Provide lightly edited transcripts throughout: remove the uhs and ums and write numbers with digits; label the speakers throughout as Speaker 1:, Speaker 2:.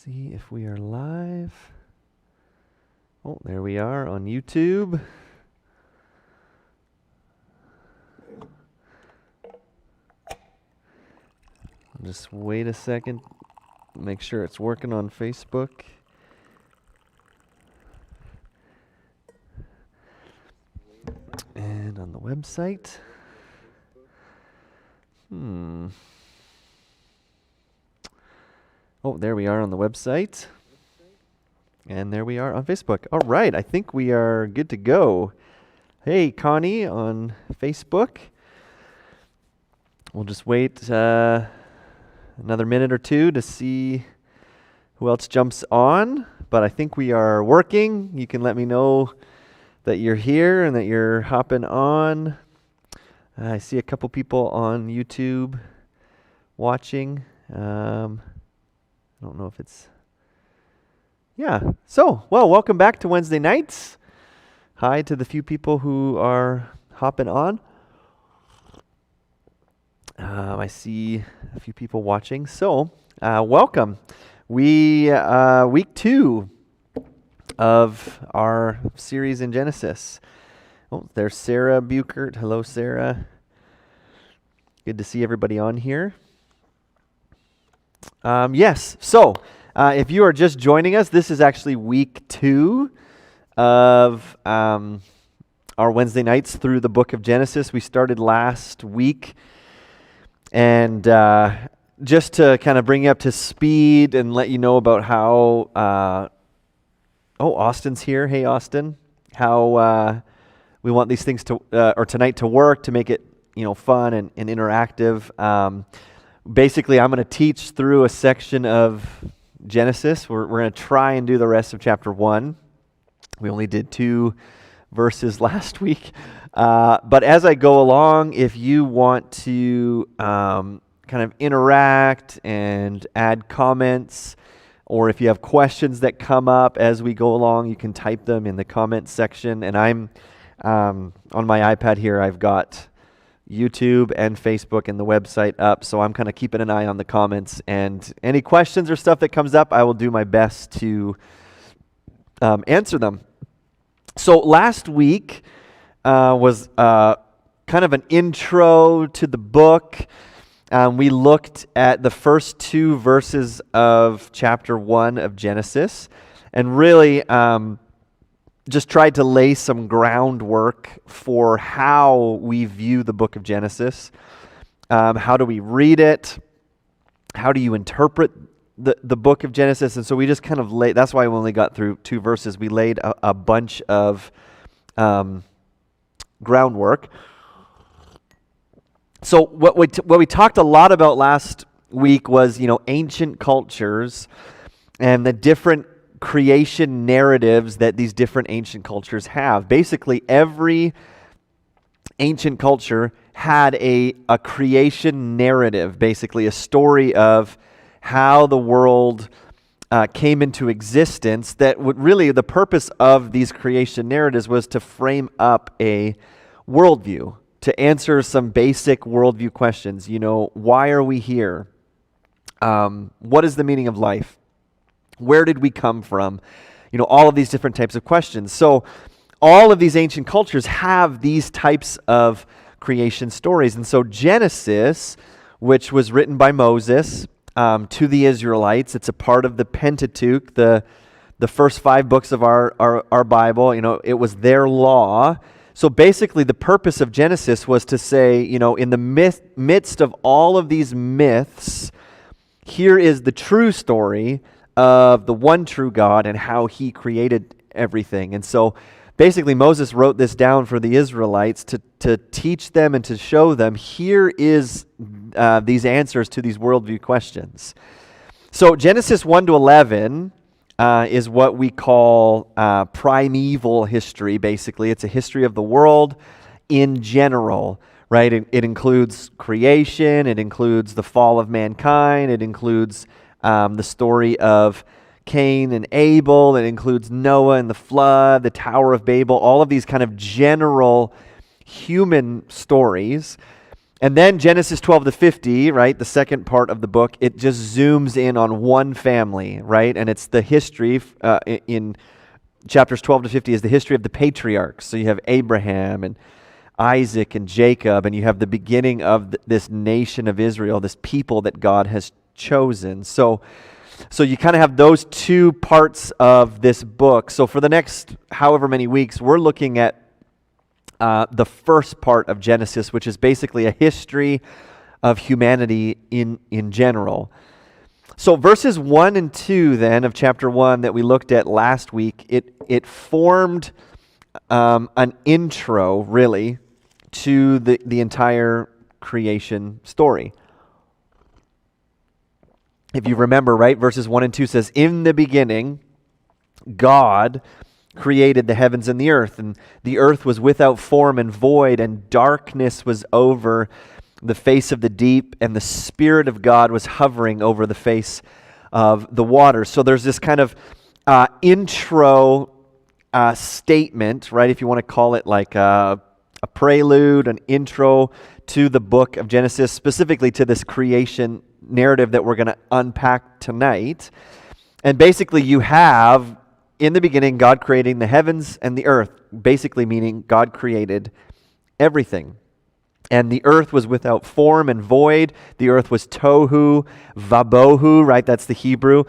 Speaker 1: See if we are live. Oh, there we are on YouTube. Just wait a second. Make sure it's working on Facebook. And on the website. Oh, there we are on the website. And there we are on Facebook. All right, I think we are good to go. Hey, Connie on Facebook. We'll just wait another minute or two to see who else jumps on. But I think we are working. You can let me know that you're here and that you're hopping on. I see a couple people on YouTube watching. I don't know if it's... Yeah. So, well, welcome back to Wednesday nights. Hi to the few people who are hopping on. I see a few people watching. So, welcome. We week 2 of our series in Genesis. Oh, there's Sarah Buchert. Hello, Sarah. Good to see everybody on here. Yes. So, if you are just joining us, this is actually week 2 of our Wednesday nights through the book of Genesis. We started last week. And just to kind of bring you up to speed and let you know about how, Austin's here. Hey, Austin. How we want these things to, or tonight to work, to make it, fun and interactive. Basically, I'm going to teach through a section of Genesis. We're going to try and do the rest of chapter 1. We only did 2 verses last week. But as I go along, if you want to kind of interact and add comments, or if you have questions that come up as we go along, you can type them in the comments section. And I'm on my iPad here, I've got YouTube and Facebook and the website up, so I'm kind of keeping an eye on the comments. And any questions or stuff that comes up, I will do my best to answer them. So last week was kind of an intro to the book. We looked at the first 2 verses of chapter 1 of Genesis and really just tried to lay some groundwork for how we view the book of Genesis. How do we read it? How do you interpret the book of Genesis? And so we just kind of that's why we only got through 2 verses. We laid a bunch of groundwork. So what we talked a lot about last week was, ancient cultures and the different creation narratives that these different ancient cultures have. Basically, every ancient culture had a creation narrative, basically a story of how the world came into existence. That would really, the purpose of these creation narratives was to frame up a worldview, to answer some basic worldview questions. Why are we here? What is the meaning of life? Where did we come from? All of these different types of questions. So all of these ancient cultures have these types of creation stories. And so Genesis, which was written by Moses to the Israelites, it's a part of the Pentateuch, the first 5 books of our Bible. It was their law. So basically the purpose of Genesis was to say, in the midst of all of these myths, here is the true story of the one true God and how he created everything. And so basically Moses wrote this down for the Israelites to teach them and to show them, here is these answers to these worldview questions. So Genesis 1 to 11 is what we call primeval history, basically. It's a history of the world in general, right? It includes creation, it includes the fall of mankind, it includes the story of Cain and Abel, it includes Noah and the flood, the Tower of Babel, all of these kind of general human stories. And then Genesis 12 to 50, right, the second part of the book, it just zooms in on one family, right? And it's the history in chapters 12 to 50 is the history of the patriarchs. So you have Abraham and Isaac and Jacob, and you have the beginning of this nation of Israel, this people that God has chosen. So you kind of have those two parts of this book. So for the next however many weeks, we're looking at the first part of Genesis, which is basically a history of humanity in general. So verses 1 and 2 then of chapter 1 that we looked at last week, it formed an intro, really, to the entire creation story. If you remember, right, verses 1 and 2 says, "In the beginning, God created the heavens and the earth was without form and void, and darkness was over the face of the deep, and the Spirit of God was hovering over the face of the waters." So there's this kind of intro statement, right, if you want to call it like a prelude, an intro to the book of Genesis, specifically to this creation narrative that we're going to unpack tonight. And basically you have, in the beginning, God creating the heavens and the earth, basically meaning God created everything. And the earth was without form and void. The earth was tohu, vabohu, right? That's the Hebrew.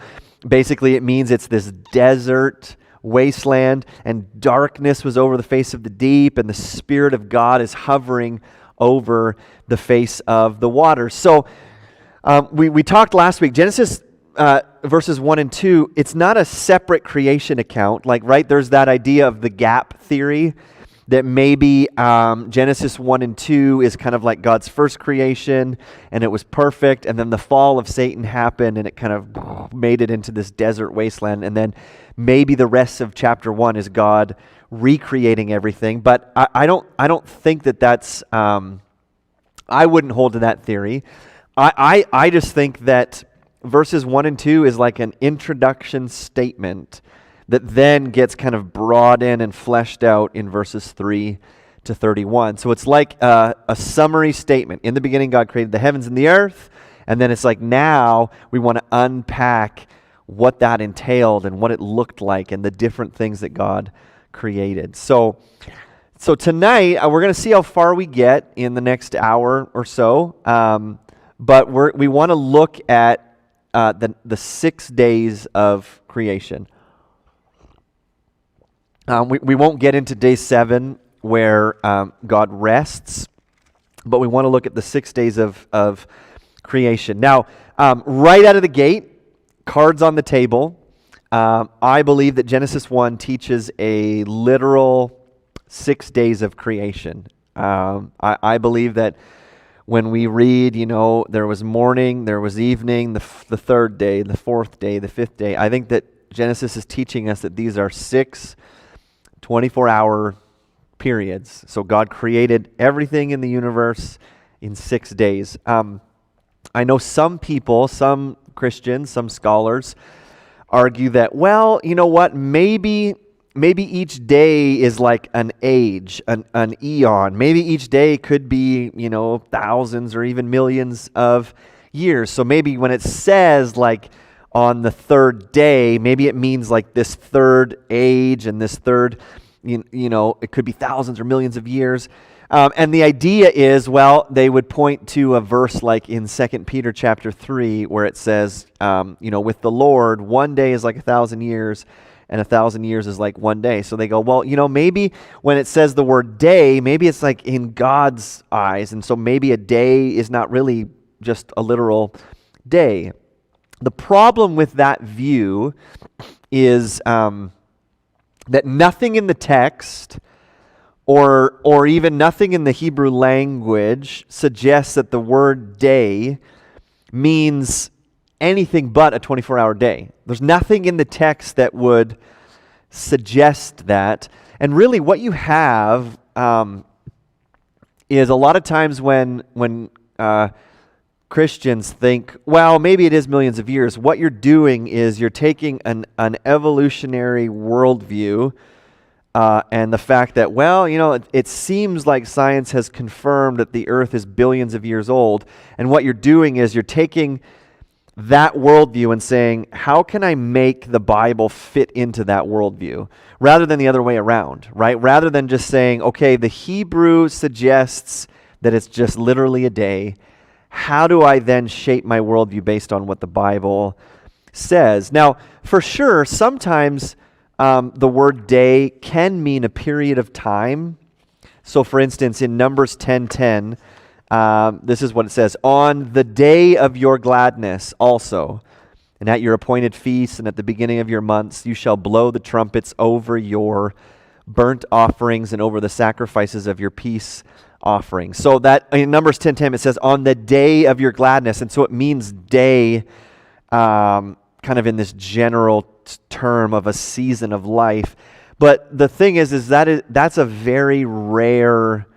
Speaker 1: Basically, it means it's this desert wasteland, and darkness was over the face of the deep, and the Spirit of God is hovering over the face of the waters. So we talked last week, Genesis verses 1 and 2, it's not a separate creation account. Like, right, there's that idea of the gap theory that maybe Genesis 1 and 2 is kind of like God's first creation, and it was perfect, and then the fall of Satan happened, and it kind of made it into this desert wasteland, and then maybe the rest of chapter 1 is God recreating everything. But I don't think that's, I wouldn't hold to that theory. I just think that verses 1 and 2 is like an introduction statement that then gets kind of brought in and fleshed out in verses 3 to 31. So it's like a summary statement. In the beginning, God created the heavens and the earth, and then it's like now we want to unpack what that entailed and what it looked like and the different things that God created. So tonight, we're going to see how far we get in the next hour or so, but we want to look at the 6 days of creation. We won't get into day 7 where God rests, but we want to look at the 6 days of creation. Now, right out of the gate, cards on the table, I believe that Genesis 1 teaches a literal 6 days of creation. I believe that when we read, there was morning, there was evening, the third day, the fourth day, the fifth day, I think that Genesis is teaching us that these are 6 24-hour periods. So God created everything in the universe in 6 days. I know some people, some Christians, some scholars argue that, well, you know what, maybe each day is like an age, an eon. Maybe each day could be, thousands or even millions of years. So maybe when it says like on the third day, maybe it means like this third age and this third, it could be thousands or millions of years. And the idea is, well, they would point to a verse like in 2 Peter chapter 3 where it says, with the Lord, 1 day is like 1,000 years and 1,000 years is like 1 day. So they go, well, maybe when it says the word day, maybe it's like in God's eyes. And so maybe a day is not really just a literal day. The problem with that view is that nothing in the text or even nothing in the Hebrew language suggests that the word day means anything but a 24-hour day. There's nothing in the text that would suggest that. And really what you have is a lot of times when Christians think, well, maybe it is millions of years, what you're doing is you're taking an evolutionary worldview and the fact that, well, it seems like science has confirmed that the earth is billions of years old. And what you're doing is you're taking that worldview and saying, how can I make the Bible fit into that worldview? Rather than the other way around, right? Rather than just saying, okay, the Hebrew suggests that it's just literally a day. How do I then shape my worldview based on what the Bible says? Now, for sure, sometimes the word day can mean a period of time. So, for instance, in Numbers 10:10, this is what it says: on the day of your gladness also, and at your appointed feasts and at the beginning of your months, you shall blow the trumpets over your burnt offerings and over the sacrifices of your peace offerings. So that in Numbers 10:10, it says on the day of your gladness. And so it means day kind of in this general term of a season of life. But the thing is that's a very rare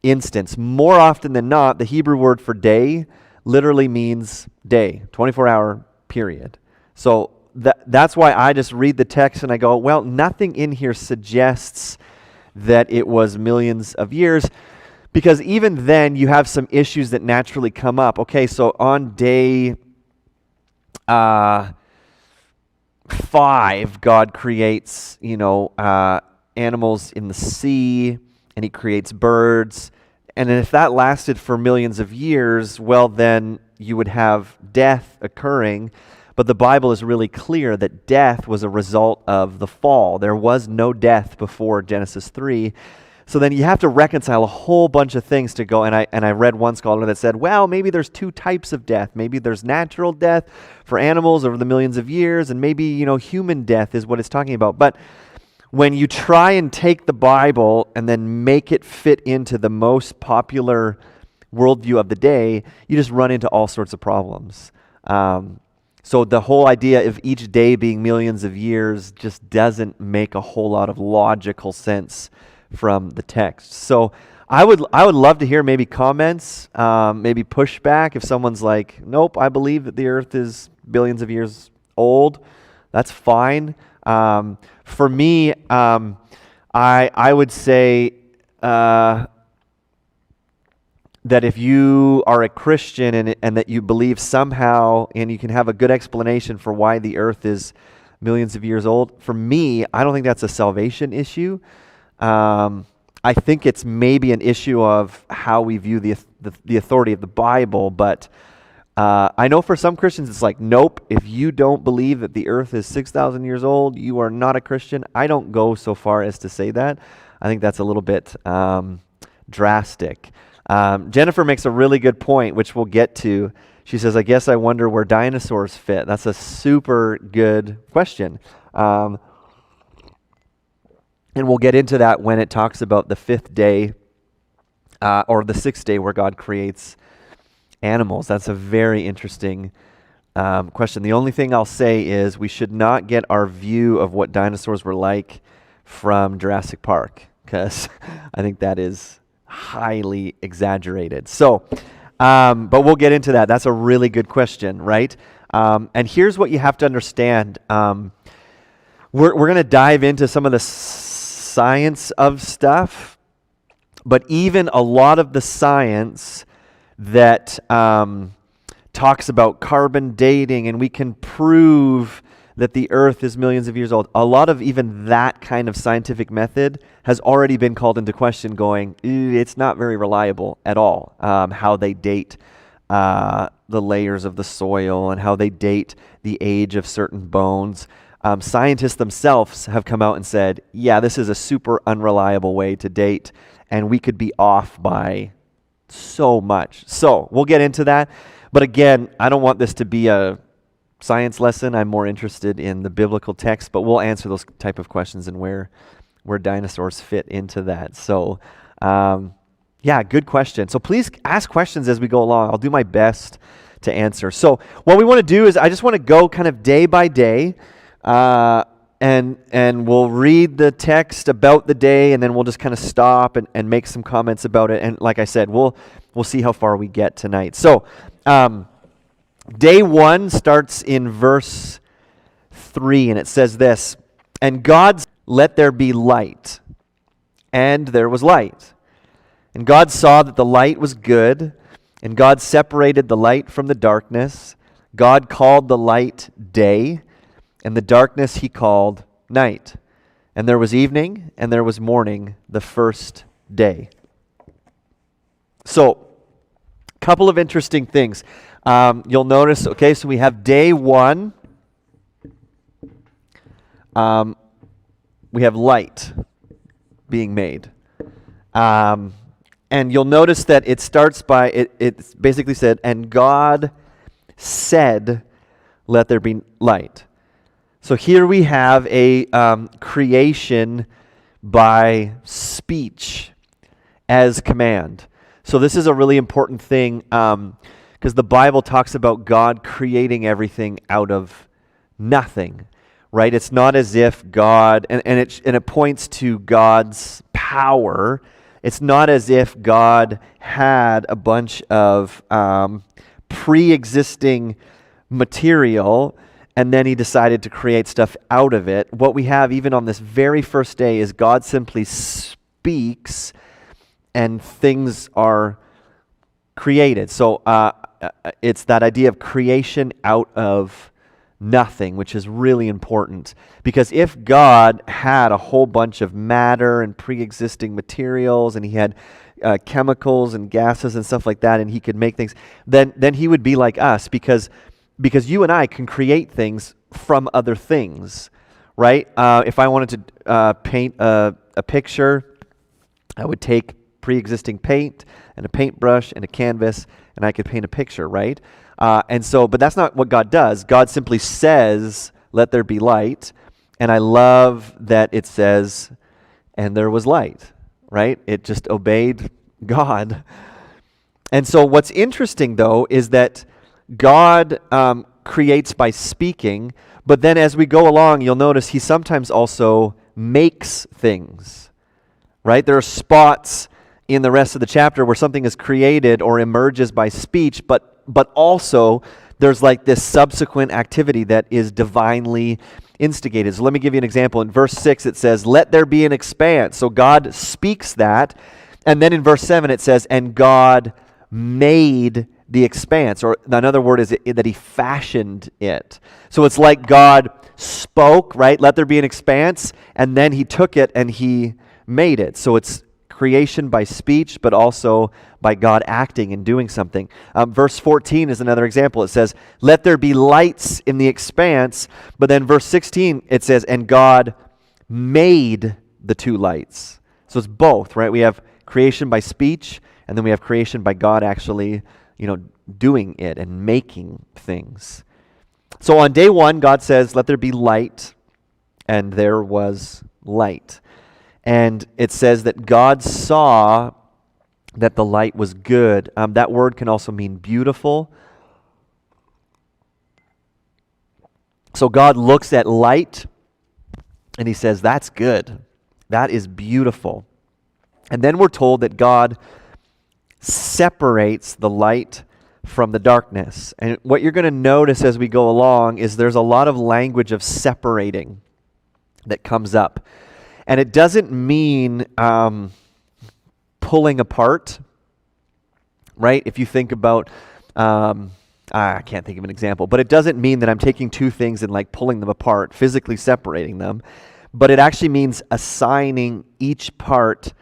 Speaker 1: instance. More often than not, the Hebrew word for day literally means day, 24-hour period. So that's why I just read the text and I go, well, nothing in here suggests that it was millions of years, because even then you have some issues that naturally come up. Okay, so on day 5, God creates, animals in the sea, and he creates birds. And if that lasted for millions of years, well, then you would have death occurring. But the Bible is really clear that death was a result of the fall. There was no death before Genesis 3. So then you have to reconcile a whole bunch of things to go. And I read one scholar that said, well, maybe there's 2 types of death. Maybe there's natural death for animals over the millions of years, and maybe, human death is what it's talking about. But when you try and take the Bible and then make it fit into the most popular worldview of the day, you just run into all sorts of problems. So the whole idea of each day being millions of years just doesn't make a whole lot of logical sense from the text. So I would love to hear maybe comments, maybe pushback. If someone's like, nope, I believe that the earth is billions of years old, that's fine. For me, I would say that if you are a Christian and that you believe somehow, and you can have a good explanation for why the earth is millions of years old, for me, I don't think that's a salvation issue. I think it's maybe an issue of how we view the authority of the Bible, but I know for some Christians it's like, nope, if you don't believe that the earth is 6,000 years old, you are not a Christian. I don't go so far as to say that. I think that's a little bit drastic. Jennifer makes a really good point, which we'll get to. She says, I guess I wonder where dinosaurs fit. That's a super good question. And we'll get into that when it talks about the 5th day or the 6th day where God creates animals. That's a very interesting question. The only thing I'll say is we should not get our view of what dinosaurs were like from Jurassic Park, because I think that is highly exaggerated. So, but we'll get into that. That's a really good question, right? And here's what you have to understand. We're going to dive into some of the science of stuff, but even a lot of the science that talks about carbon dating, and we can prove that the earth is millions of years old, a lot of even that kind of scientific method has already been called into question, going, it's not very reliable at all, how they date the layers of the soil and how they date the age of certain bones. Scientists themselves have come out and said, yeah, this is a super unreliable way to date, and we could be off by so much. So we'll get into that. But again, I don't want this to be a science lesson. I'm more interested in the biblical text, but we'll answer those type of questions and where dinosaurs fit into that. So yeah, good question. So please ask questions as we go along. I'll do my best to answer. So what we want to do is I just want to go kind of day by day, and we'll read the text about the day, and then we'll just kind of stop and make some comments about it. And like I said, we'll see how far we get tonight. So day 1 starts in verse 3, and it says this: and God "Let there be light." And there was light. And God saw that the light was good, and God separated the light from the darkness. God called the light day, and the darkness he called night. And there was evening, and there was morning, the first day. So, a couple of interesting things. You'll notice, okay, so we have day one. We have light being made. And you'll notice that it starts by, it basically said, and God said, let there be light. So here we have a creation by speech as command. So this is a really important thing because the Bible talks about God creating everything out of nothing, right? It's not as if God, and it points to God's power. It's not as if God had a bunch of pre-existing material and then he decided to create stuff out of it. What we have even on this very first day is God simply speaks and things are created. So it's that idea of creation out of nothing, which is really important. Because if God had a whole bunch of matter and pre-existing materials and he had chemicals and gases and stuff like that and he could make things, then he would be like us because you and I can create things from other things, right? If I wanted to paint a picture, I would take pre-existing paint and a paintbrush and a canvas and I could paint a picture, right? But that's not what God does. God simply says, let there be light. And I love that it says, and there was light, right? It just obeyed God. And so what's interesting, though, is that God creates by speaking, but then as we go along, you'll notice he sometimes also makes things, right? There are spots in the rest of the chapter where something is created or emerges by speech, but also there's like this subsequent activity that is divinely instigated. So let me give you an example. In verse 6 it says, let there be an expanse. So God speaks that. And then in verse 7 it says, and God made the expanse. Or another word is that he fashioned it. So it's like God spoke, right? Let there be an expanse. And then he took it and he made it. So it's creation by speech, but also by God acting and doing something. Verse 14 is another example. It says, let there be lights in the expanse. But then verse 16, it says, and God made the two lights. So it's both, right? We have creation by speech, and then we have creation by God actually, doing it and making things. So on day one, God says, let there be light, and there was light. And it says that God saw that the light was good. That word can also mean beautiful. So God looks at light and he says, that's good. That is beautiful. And then we're told that God separates the light from the darkness. And what you're going to notice as we go along is there's a lot of language of separating that comes up. And it doesn't mean pulling apart, right? If you think about, I can't think of an example, but it doesn't mean that I'm taking two things and like pulling them apart, physically separating them. But it actually means assigning each part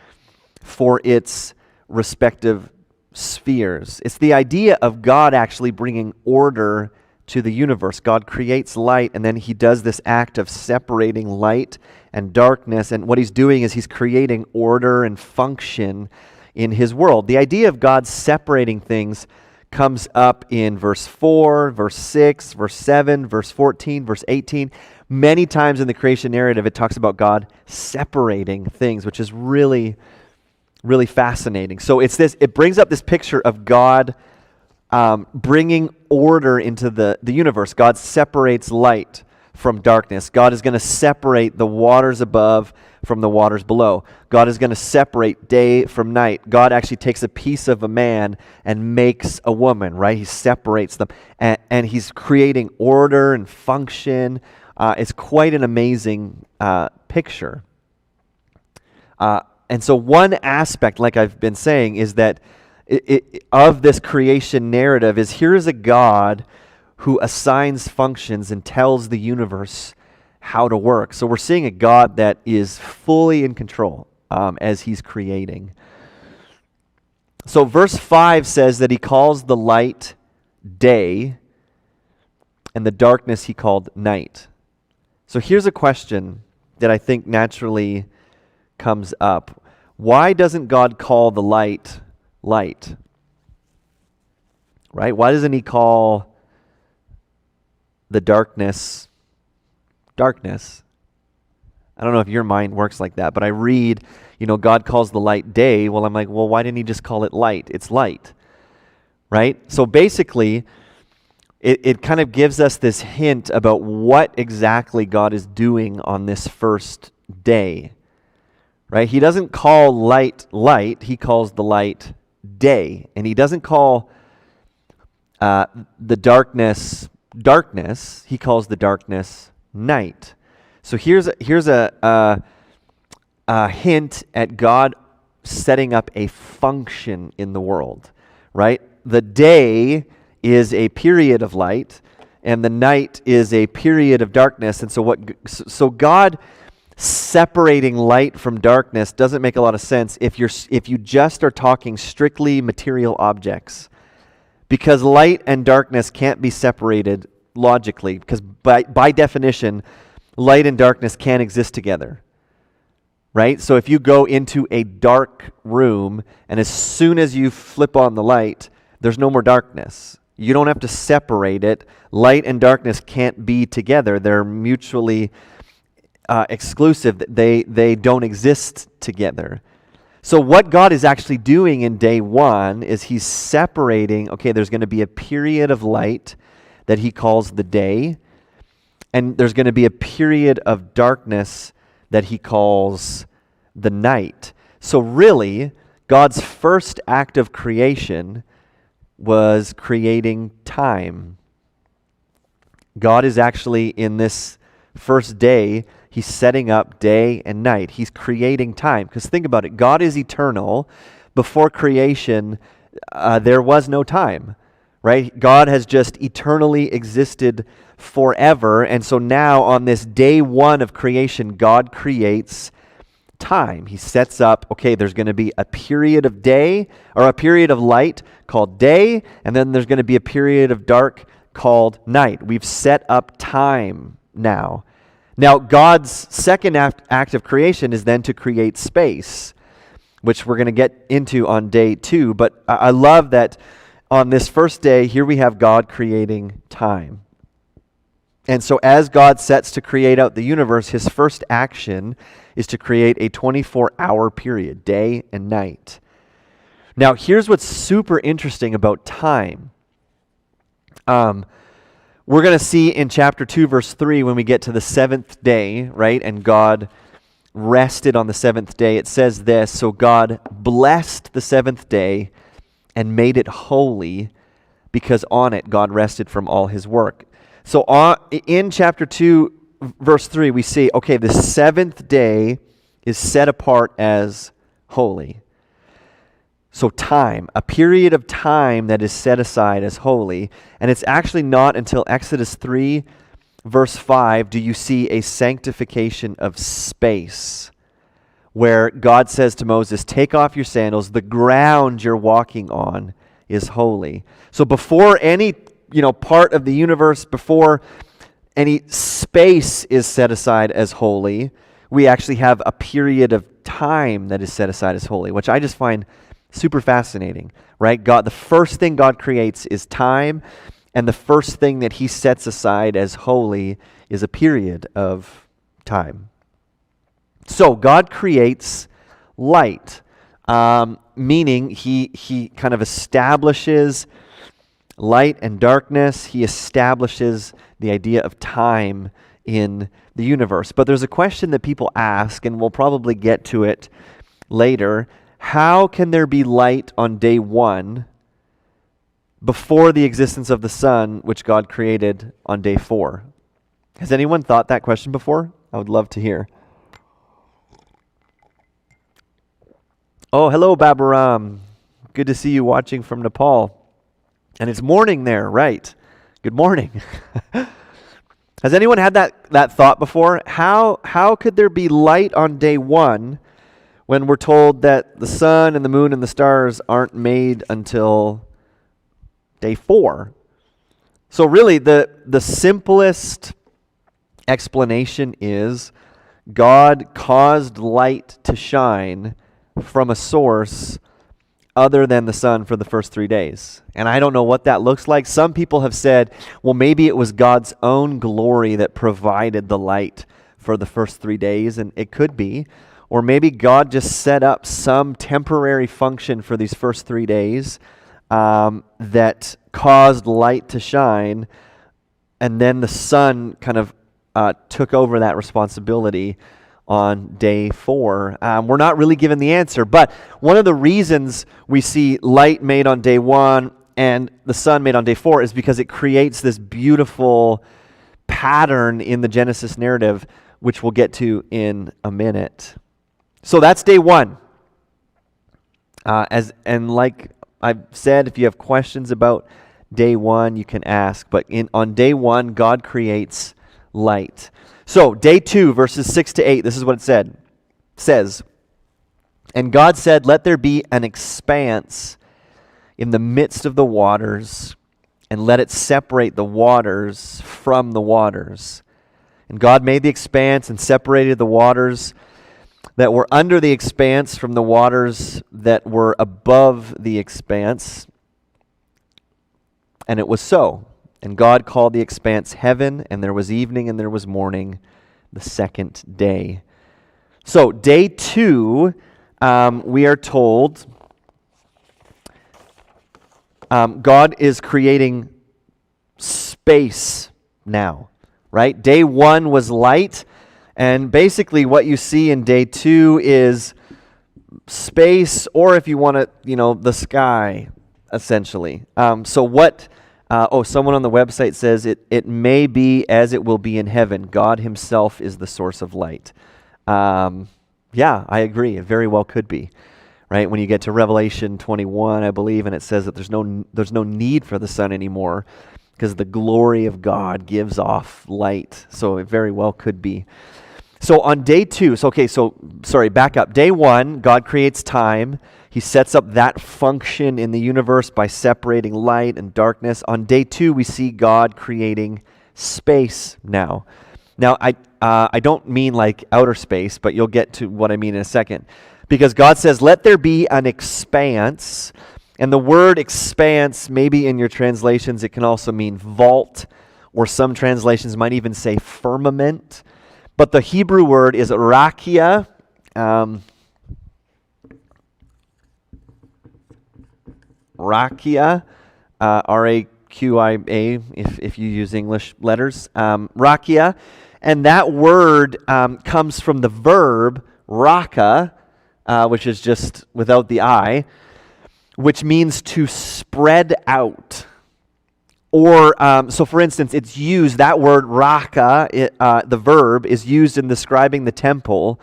Speaker 1: for its respective spheres. It's the idea of God actually bringing order to the universe. God creates light, and then he does this act of separating light and darkness, and what he's doing is he's creating order and function in his world. The idea of God separating things comes up in verse 4, verse 6, verse 7, verse 14, verse 18. Many times in the creation narrative, it talks about God separating things, which is really, really fascinating. So it brings up this picture of God bringing order into the universe. God separates light from darkness. God is going to separate the waters above from the waters below. God is going to separate day from night. God actually takes a piece of a man and makes a woman, right? He separates them, and he's creating order and function. It's quite an amazing picture. And so one aspect, like I've been saying, is that of this creation narrative is here is a God who assigns functions and tells the universe how to work. So we're seeing a God that is fully in control as he's creating. So verse 5 says that he calls the light day and the darkness he called night. So here's a question that I think naturally comes up. Why doesn't God call the light light? Right? Why doesn't he call the darkness darkness? I don't know if your mind works like that, but I read, God calls the light day. Well, I'm like, well, why didn't he just call it light? It's light. Right? So basically, it kind of gives us this hint about what exactly God is doing on this first day. Right? He doesn't call light light, he calls the light day. And he doesn't call the darkness darkness, he calls the darkness night. So here's a hint at God setting up a function in the world, right? The day is a period of light, and the night is a period of darkness. And so God separating light from darkness doesn't make a lot of sense if you just are talking strictly material objects, because light and darkness can't be separated logically, because by definition, light and darkness can't exist together. Right? So if you go into a dark room and as soon as you flip on the light, there's no more darkness. You don't have to separate it. Light and darkness can't be together. They're mutually exclusive. They don't exist together. So what God is actually doing in day one is he's separating, okay, there's going to be a period of light that he calls the day, and there's going to be a period of darkness that he calls the night. So really, God's first act of creation was creating time. God is actually, in this first day, he's setting up day and night. He's creating time. Because think about it, God is eternal. Before creation, there was no time. Right? God has just eternally existed forever. And so now on this day one of creation, God creates time. He sets up, okay, there's going to be a period of day or a period of light called day, and then there's going to be a period of dark called night. We've set up time now. Now, God's second act of creation is then to create space, which we're going to get into on day 2. But I love that on this first day, here we have God creating time. And so as God sets to create out the universe, his first action is to create a 24-hour period, day and night. Now, here's what's super interesting about time. We're going to see in chapter 2, verse 3, when we get to the 7th day, right, and God rested on the 7th day, it says this, so God blessed the 7th day and made it holy, because on it God rested from all his work. So in chapter 2, verse 3, we see, okay, the 7th day is set apart as holy. So time, a period of time that is set aside as holy. And it's actually not until Exodus 3, verse 5, do you see a sanctification of space, where God says to Moses, take off your sandals, the ground you're walking on is holy. So before any part of the universe, before any space is set aside as holy, we actually have a period of time that is set aside as holy, which I just find super fascinating, right? The first thing God creates is time, and the first thing that he sets aside as holy is a period of time. So God creates light, meaning he kind of establishes light and darkness. He establishes the idea of time in the universe. But there's a question that people ask, and we'll probably get to it later. How can there be light on day 1 before the existence of the sun, which God created on day 4? Has anyone thought that question before? I would love to hear. Oh, hello, Babaram. Good to see you watching from Nepal. And it's morning there, right? Good morning. Has anyone had that thought before? How could there be light on day one when we're told that the sun and the moon and the stars aren't made until day 4? So really, the simplest explanation is God caused light to shine from a source other than the sun for the first 3 days. And I don't know what that looks like. Some people have said, well, maybe it was God's own glory that provided the light for the first 3 days, and it could be. Or maybe God just set up some temporary function for these first 3 days that caused light to shine, and then the sun kind of took over that responsibility on day 4. We're not really given the answer, but one of the reasons we see light made on day 1 and the sun made on day 4 is because it creates this beautiful pattern in the Genesis narrative, which we'll get to in a minute. So that's day 1. Like I've said, if you have questions about day 1, you can ask. But on day 1, God creates light. So, day 2, verses 6 to 8, this is what it says, "And God said, let there be an expanse in the midst of the waters, and let it separate the waters from the waters. And God made the expanse and separated the waters that were under the expanse from the waters that were above the expanse. And it was so. And God called the expanse heaven, and there was evening and there was morning, the second day." So, day 2, we are told God is creating space now, right? Day 1 was light, and basically what you see in day 2 is space, or if you want to, the sky, essentially. Someone on the website says it may be as it will be in heaven. God himself is the source of light. Yeah, I agree. It very well could be. Right? When you get to Revelation 21, I believe, and it says that there's no need for the sun anymore because the glory of God gives off light. So it very well could be. So on day 2, back up. Day 1, God creates time. He sets up that function in the universe by separating light and darkness. On day 2, we see God creating space now. Now, I don't mean like outer space, but you'll get to what I mean in a second. Because God says, let there be an expanse. And the word expanse, maybe in your translations, it can also mean vault, or some translations might even say firmament. But the Hebrew word is rakia. Rakia, R-A-Q-I-A, if you use English letters. Rakia. And that word comes from the verb raka, which is just without the I, which means to spread out. Or, so for instance, it's used, that word raka, the verb, is used in describing the temple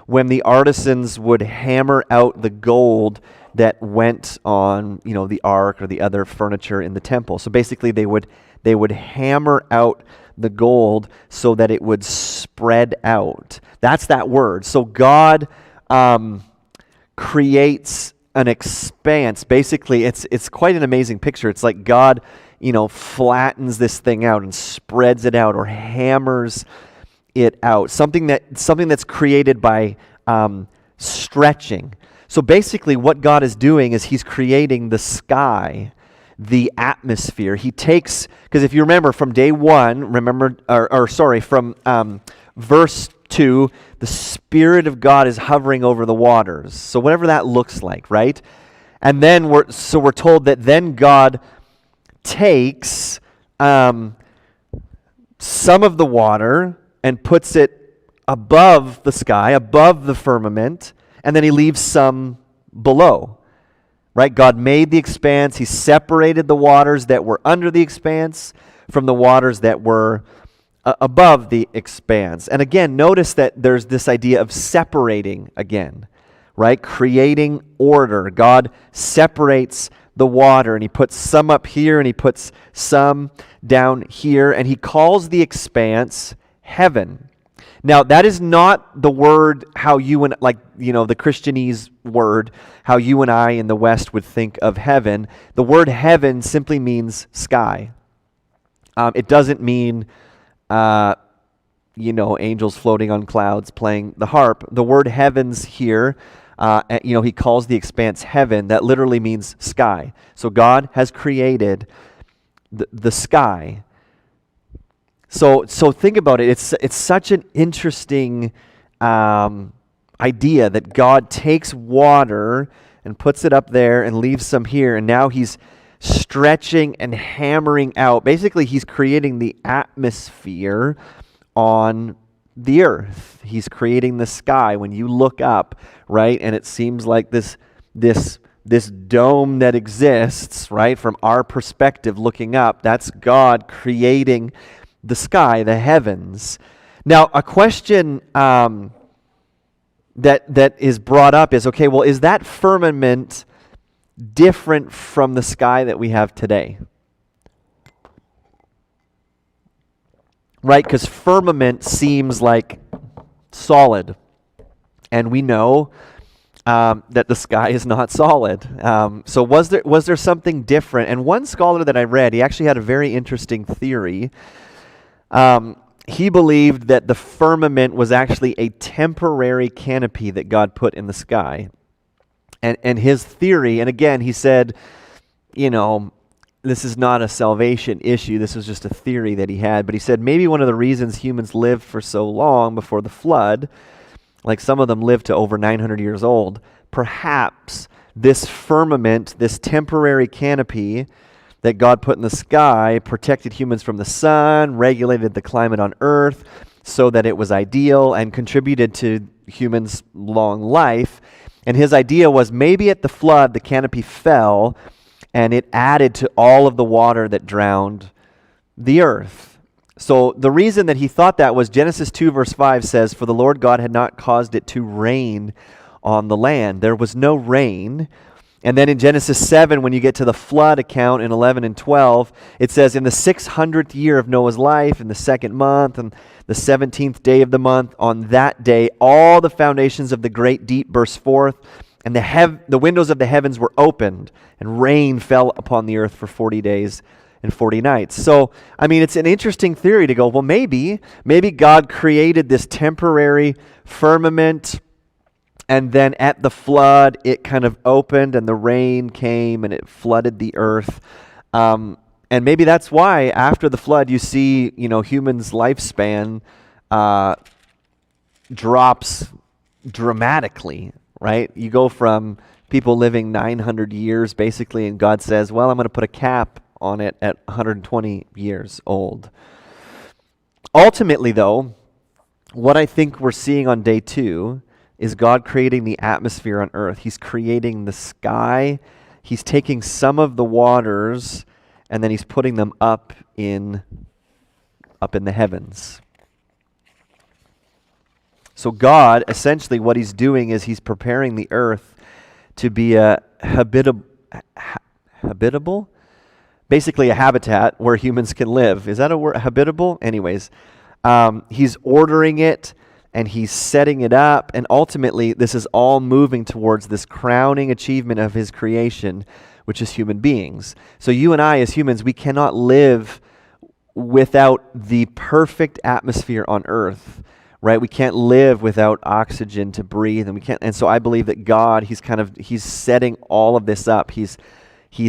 Speaker 1: when the artisans would hammer out the gold that went on, the ark or the other furniture in the temple. So basically they would hammer out the gold so that it would spread out. That's that word. So God creates an expanse. Basically, it's quite an amazing picture. It's like God, flattens this thing out and spreads it out or hammers it out. Something that's created by stretching. So basically what God is doing is he's creating the sky, the atmosphere. He takes, because if you remember from day 1, from verse 2, the Spirit of God is hovering over the waters. So whatever that looks like, right? And then we're told that then God takes some of the water and puts it above the sky, above the firmament, and then he leaves some below. Right? God made the expanse. He separated the waters that were under the expanse from the waters that were above the expanse. And again, notice that there's this idea of separating again. right? Creating order. God separates the water, and he puts some up here, and he puts some down here, and he calls the expanse heaven. Now, that is not the word how you and, like, the Christianese word, how you and I in the West would think of heaven. The word heaven simply means sky. It doesn't mean, angels floating on clouds playing the harp. The word heavens here, he calls the expanse heaven. That literally means sky. So God has created the sky. So think about it. It's such an interesting idea that God takes water and puts it up there and leaves some here, and now he's stretching and hammering out. Basically, he's creating the atmosphere on the earth. He's creating the sky. When you look up, right, and it seems like this dome that exists, right, from our perspective looking up, that's God creating the sky, the heavens. Now, a question that is brought up is, okay, well, is that firmament different from the sky that we have today? Right? Because firmament seems like solid. And we know that the sky is not solid. So was there something different? And one scholar that I read, he actually had a very interesting theory. He believed that the firmament was actually a temporary canopy that God put in the sky. And his theory, and again, he said, this is not a salvation issue. This was just a theory that he had. But he said maybe one of the reasons humans lived for so long before the flood, like some of them lived to over 900 years old, perhaps this firmament, this temporary canopy that God put in the sky, protected humans from the sun, regulated the climate on earth so that it was ideal, and contributed to humans' long life. And his idea was maybe at the flood, the canopy fell, and it added to all of the water that drowned the earth. So the reason that he thought that was Genesis 2 verse 5 says, "For the Lord God had not caused it to rain on the land." There was no rain. And then in Genesis 7, when you get to the flood account in 11 and 12, it says, "In the 600th year of Noah's life, in the second month, and the 17th day of the month, on that day, all the foundations of the great deep burst forth, and the windows of the heavens were opened, and rain fell upon the earth for 40 days and 40 nights." So, it's an interesting theory to go, well, maybe God created this temporary firmament, and then at the flood, it kind of opened, and the rain came, and it flooded the earth. And maybe that's why after the flood, you see, humans' lifespan drops dramatically, right? You go from people living 900 years, basically, and God says, well, I'm going to put a cap on it at 120 years old. Ultimately, though, what I think we're seeing on day 2 is God creating the atmosphere on earth. He's creating the sky. He's taking some of the waters, and then he's putting them up in the heavens. So God, essentially what he's doing is he's preparing the earth to be a habitable? Basically a habitat where humans can live. Is that a word? Habitable? Anyways, he's ordering it, and he's setting it up, and ultimately this is all moving towards this crowning achievement of his creation, which is human beings. So you and I as humans, we cannot live without the perfect atmosphere on earth, right? We can't live without oxygen to breathe, and so I believe that God, he's setting all of this up. He's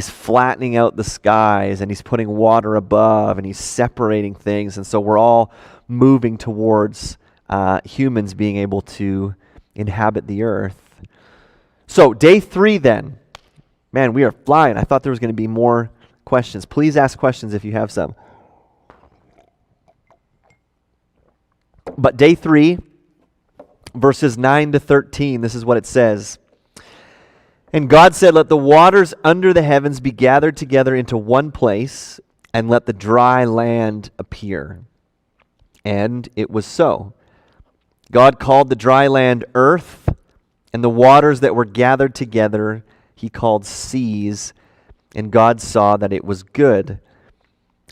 Speaker 1: flattening out the skies, and he's putting water above, and he's separating things, and so we're all moving towards humans being able to inhabit the earth. So day 3 then. Man, we are flying. I thought there was going to be more questions. Please ask questions if you have some. But day 3, verses 9 to 13, this is what it says. "And God said, let the waters under the heavens be gathered together into one place, and let the dry land appear. And it was so. God called the dry land earth, And the waters that were gathered together he called seas, and God saw that it was good.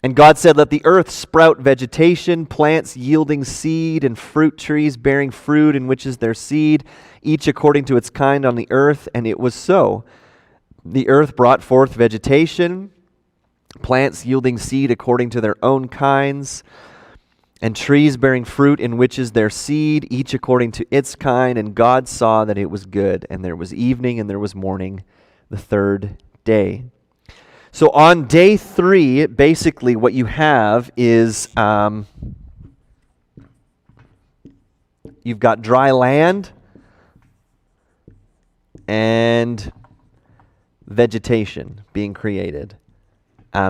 Speaker 1: And God said, let the earth sprout vegetation, plants yielding seed, and fruit trees bearing fruit in which is their seed, each according to its kind on the earth. And it was so. The earth brought forth vegetation, plants yielding seed according to their own kinds, and trees bearing fruit in which is their seed, each according to its kind. And God saw that it was good. And there was evening and there was morning, the third day. So on day 3, basically what you have is you've got dry land and vegetation being created.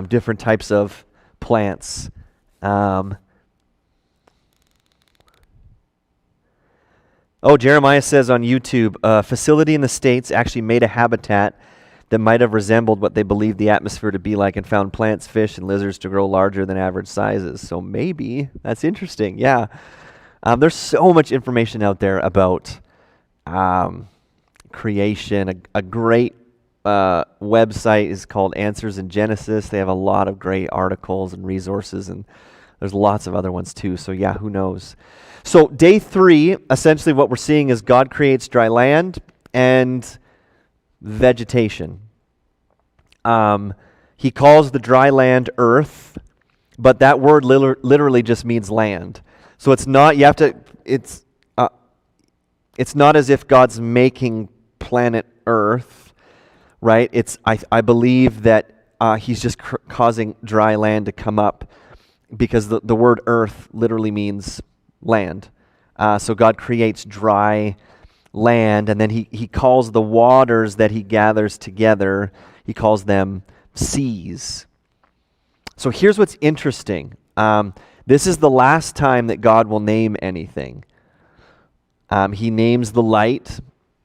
Speaker 1: Different types of plants. Jeremiah says on YouTube, a facility in the States actually made a habitat that might have resembled what they believed the atmosphere to be like and found plants, fish, and lizards to grow larger than average sizes. So maybe, that's interesting, yeah. There's so much information out there about creation. A great website is called Answers in Genesis. They have a lot of great articles and resources, and there's lots of other ones too. So yeah, who knows? So day 3, essentially what we're seeing is God creates dry land and vegetation. He calls the dry land earth, but that word literally just means land. So it's not, it's not as if God's making planet Earth, right? I believe that he's just causing dry land to come up because the word earth literally means land. So God creates dry land, and then he calls the waters that he gathers together, he calls them seas. So here's what's interesting. This is the last time that God will name anything. He names the light,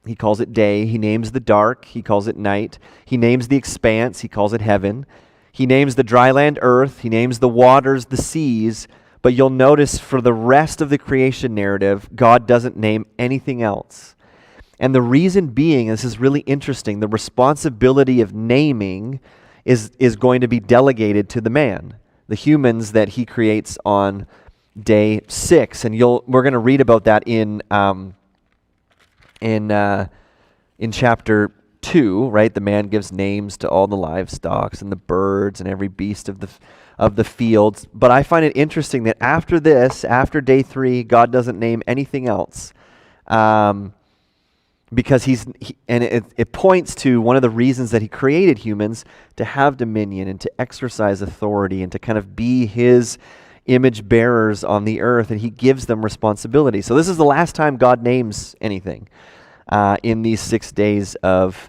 Speaker 1: he calls it day. He names the dark, he calls it night. He names the expanse, he calls it heaven. He names the dry land earth, he names the waters the seas. But you'll notice for the rest of the creation narrative, God doesn't name anything else. And the reason being, this is really interesting, the responsibility of naming is going to be delegated to the man, the humans that he creates on day 6. And we're going to read about that in chapter 2, right? The man gives names to all the livestock and the birds and every beast of the fields. But I find it interesting that after this, after day 3, God doesn't name anything else. Because it points to one of the reasons that he created humans, to have dominion and to exercise authority and to kind of be his image bearers on the earth, and he gives them responsibility. So this is the last time God names anything in these 6 days of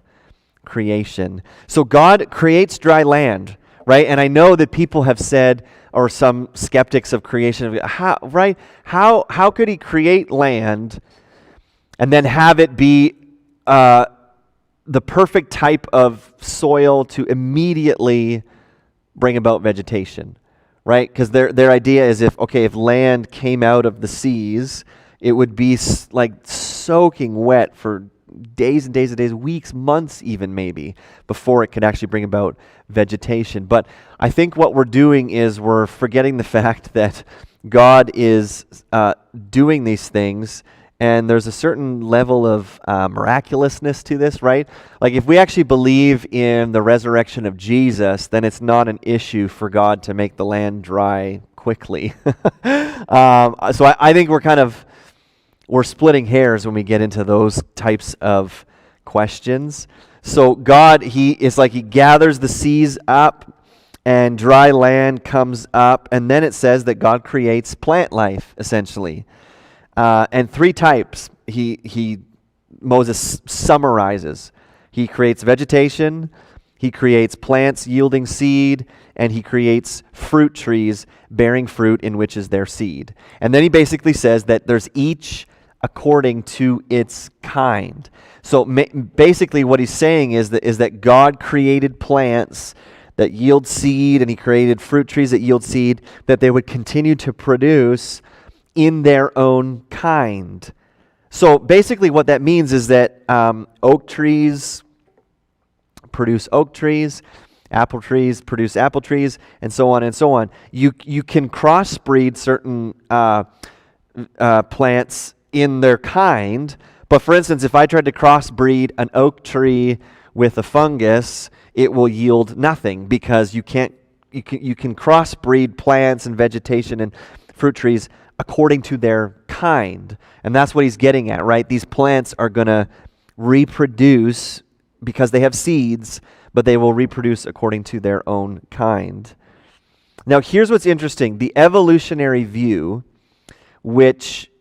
Speaker 1: creation. So God creates dry land, right? And I know that people have said, or some skeptics of creation, how could he create land and then have it be the perfect type of soil to immediately bring about vegetation, right? Because their idea is if land came out of the seas, it would be like soaking wet for days and days and days, weeks, months even maybe, before it could actually bring about vegetation. But I think what we're doing is we're forgetting the fact that God is doing these things, and there's a certain level of miraculousness to this, right? Like if we actually believe in the resurrection of Jesus, then it's not an issue for God to make the land dry quickly. So I think we're splitting hairs when we get into those types of questions. So God, he gathers the seas up and dry land comes up, and then it says that God creates plant life, essentially. And 3 types Moses summarizes. He creates vegetation, he creates plants yielding seed, and he creates fruit trees bearing fruit in which is their seed. And then he basically says that there's each according to its kind. So basically what he's saying is that God created plants that yield seed, and he created fruit trees that yield seed, that they would continue to produce in their own kind. So basically what that means is that oak trees produce oak trees, apple trees produce apple trees, and so on and so on. You can crossbreed certain plants in their kind, but for instance, if I tried to crossbreed an oak tree with a fungus, it will yield nothing, because you can crossbreed plants and vegetation and fruit trees according to their kind. And that's what he's getting at, right? These plants are going to reproduce because they have seeds, but they will reproduce according to their own kind. Now, here's what's interesting. The evolutionary view, which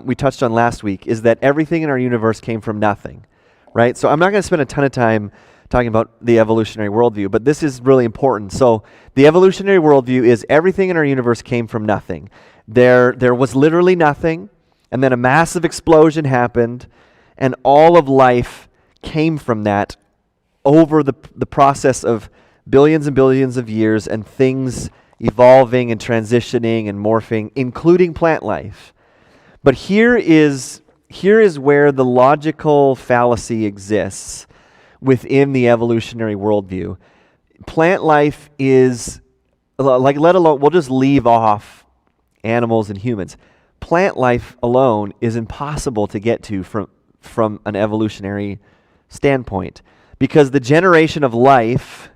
Speaker 1: we touched on last week, is that everything in our universe came from nothing, right? So I'm not going to spend a ton of time talking about the evolutionary worldview, but this is really important. So the evolutionary worldview is everything in our universe came from nothing. There was literally nothing, and then a massive explosion happened, and all of life came from that over the process of billions and billions of years, and things evolving and transitioning and morphing, including plant life. But here is where the logical fallacy exists within the evolutionary worldview. Plant life is, like, let alone, we'll just leave off animals and humans. Plant life alone is impossible to get to from an evolutionary standpoint, because the generation of life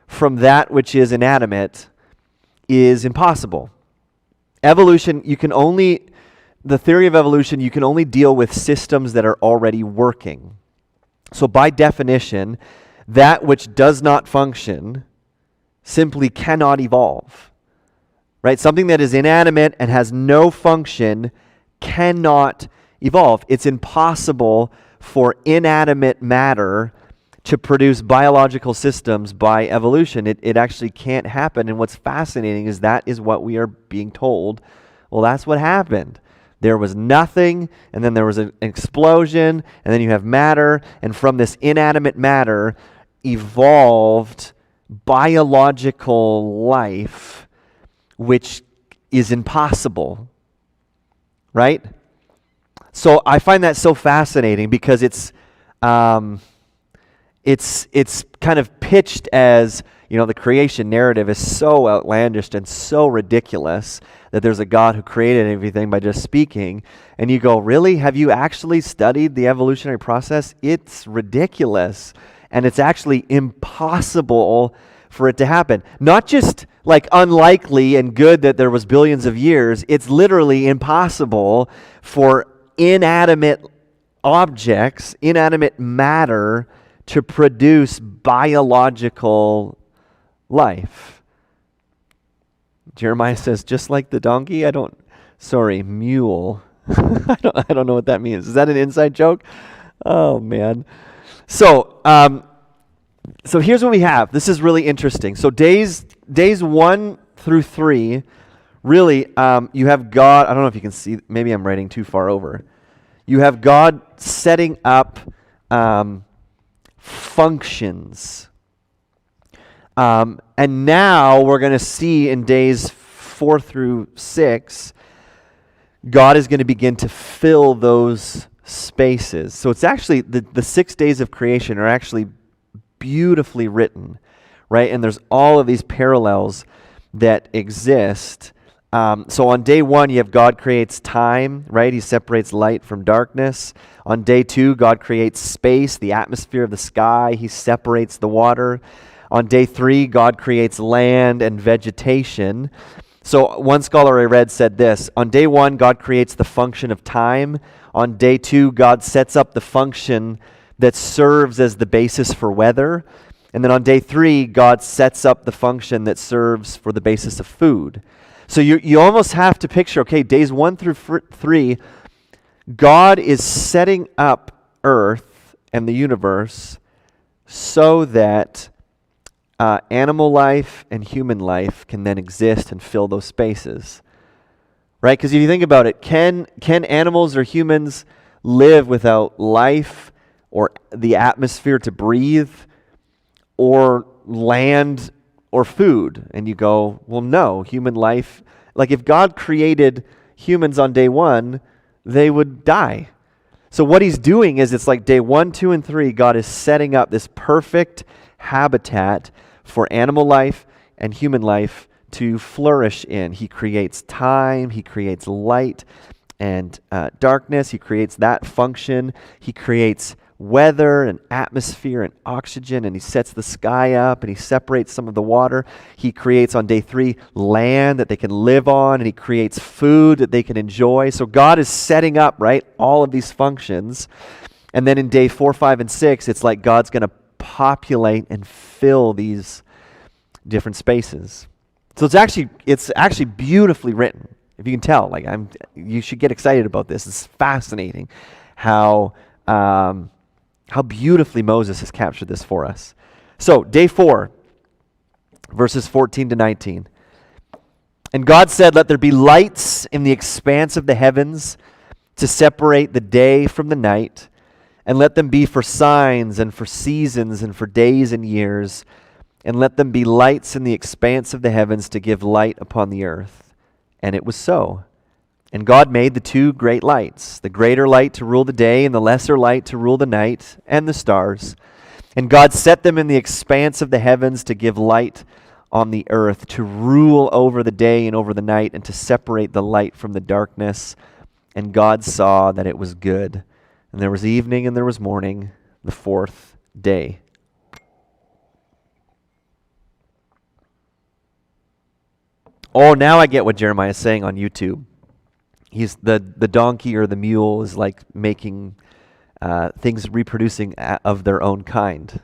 Speaker 1: from that which is inanimate is impossible. Evolution, the theory of evolution, you can only deal with systems that are already working. So by definition, that which does not function simply cannot evolve. Right? Something that is inanimate and has no function cannot evolve. It's impossible for inanimate matter to produce biological systems by evolution. It actually can't happen. And what's fascinating is that is what we are being told. Well, that's what happened. There was nothing, and then there was an explosion, and then you have matter, and from this inanimate matter evolved biological life, which is impossible, right? So I find that so fascinating, because it's kind of pitched as, the creation narrative is so outlandish and so ridiculous that there's a God who created everything by just speaking. And you go, really? Have you actually studied the evolutionary process? It's ridiculous. And it's actually impossible for it to happen. Not just like unlikely and good that there was billions of years. It's literally impossible for inanimate objects, inanimate matter, to produce biological life. Jeremiah says, just like the donkey? Mule. I don't know what that means. Is that an inside joke? Oh, man. So here's what we have. This is really interesting. So days 1 through 3, really, you have God. I don't know if you can see. Maybe I'm writing too far over. You have God setting up functions. And now we're going to see in days 4 through 6, God is going to begin to fill those spaces. So it's actually, the 6 days of creation are actually beautifully written, right? And there's all of these parallels that exist. So on day 1, you have God creates time, right? He separates light from darkness. On day 2, God creates space, the atmosphere of the sky. He separates the water. On day 3, God creates land and vegetation. So one scholar I read said this: on day 1, God creates the function of time. On day 2, God sets up the function that serves as the basis for weather. And then on day 3, God sets up the function that serves for the basis of food. So you almost have to picture, okay, days 1 through 3, God is setting up earth and the universe so that animal life and human life can then exist and fill those spaces, right? Because if you think about it, can animals or humans live without life or the atmosphere to breathe or land or food? And you go, well, no, human life, like if God created humans on day 1, they would die. So what he's doing is it's like day 1, 2, and 3, God is setting up this perfect habitat for animal life and human life to flourish in. He creates time, he creates light and darkness, he creates that function, he creates weather and atmosphere and oxygen, and he sets the sky up and he separates some of the water. He creates on day 3 land that they can live on, and he creates food that they can enjoy. So God is setting up, right, all of these functions. And then in day 4, 5, and 6, it's like God's going to populate and fill these different spaces. So it's actually beautifully written. If you can tell, like you should get excited about this. It's fascinating how beautifully Moses has captured this for us. So, day 4, verses 14 to 19. And God said, "Let there be lights in the expanse of the heavens to separate the day from the night, and let them be for signs and for seasons and for days and years, and let them be lights in the expanse of the heavens to give light upon the earth." And it was so. And God made the 2 great lights, the greater light to rule the day and the lesser light to rule the night, and the stars. And God set them in the expanse of the heavens to give light on the earth, to rule over the day and over the night, and to separate the light from the darkness. And God saw that it was good. And there was evening and there was morning, the 4th day. Oh, now I get what Jeremiah is saying on YouTube. He's the donkey or the mule is like making things reproducing of their own kind.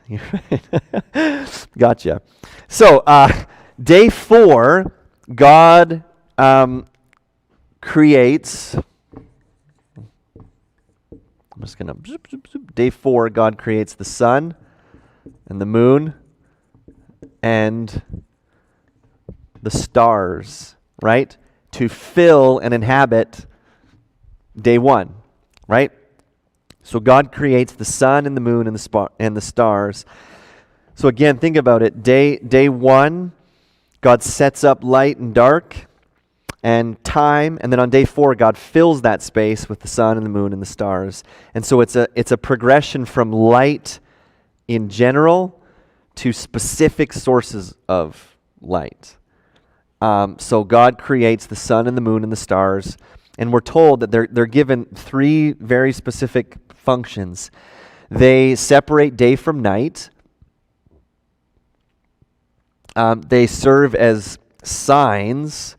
Speaker 1: Gotcha. So day 4, God creates. I'm just gonna. Day 4, God creates the sun and the moon and the stars, right? To fill and inhabit day 1, right? So God creates the sun and the moon and the stars. So again, think about it. Day 1, God sets up light and dark and time, and then on day 4, God fills that space with the sun and the moon and the stars. And so it's a progression from light in general to specific sources of light. So God creates the sun and the moon and the stars, and we're told that they're given 3 very specific functions. They separate day from night. They serve as signs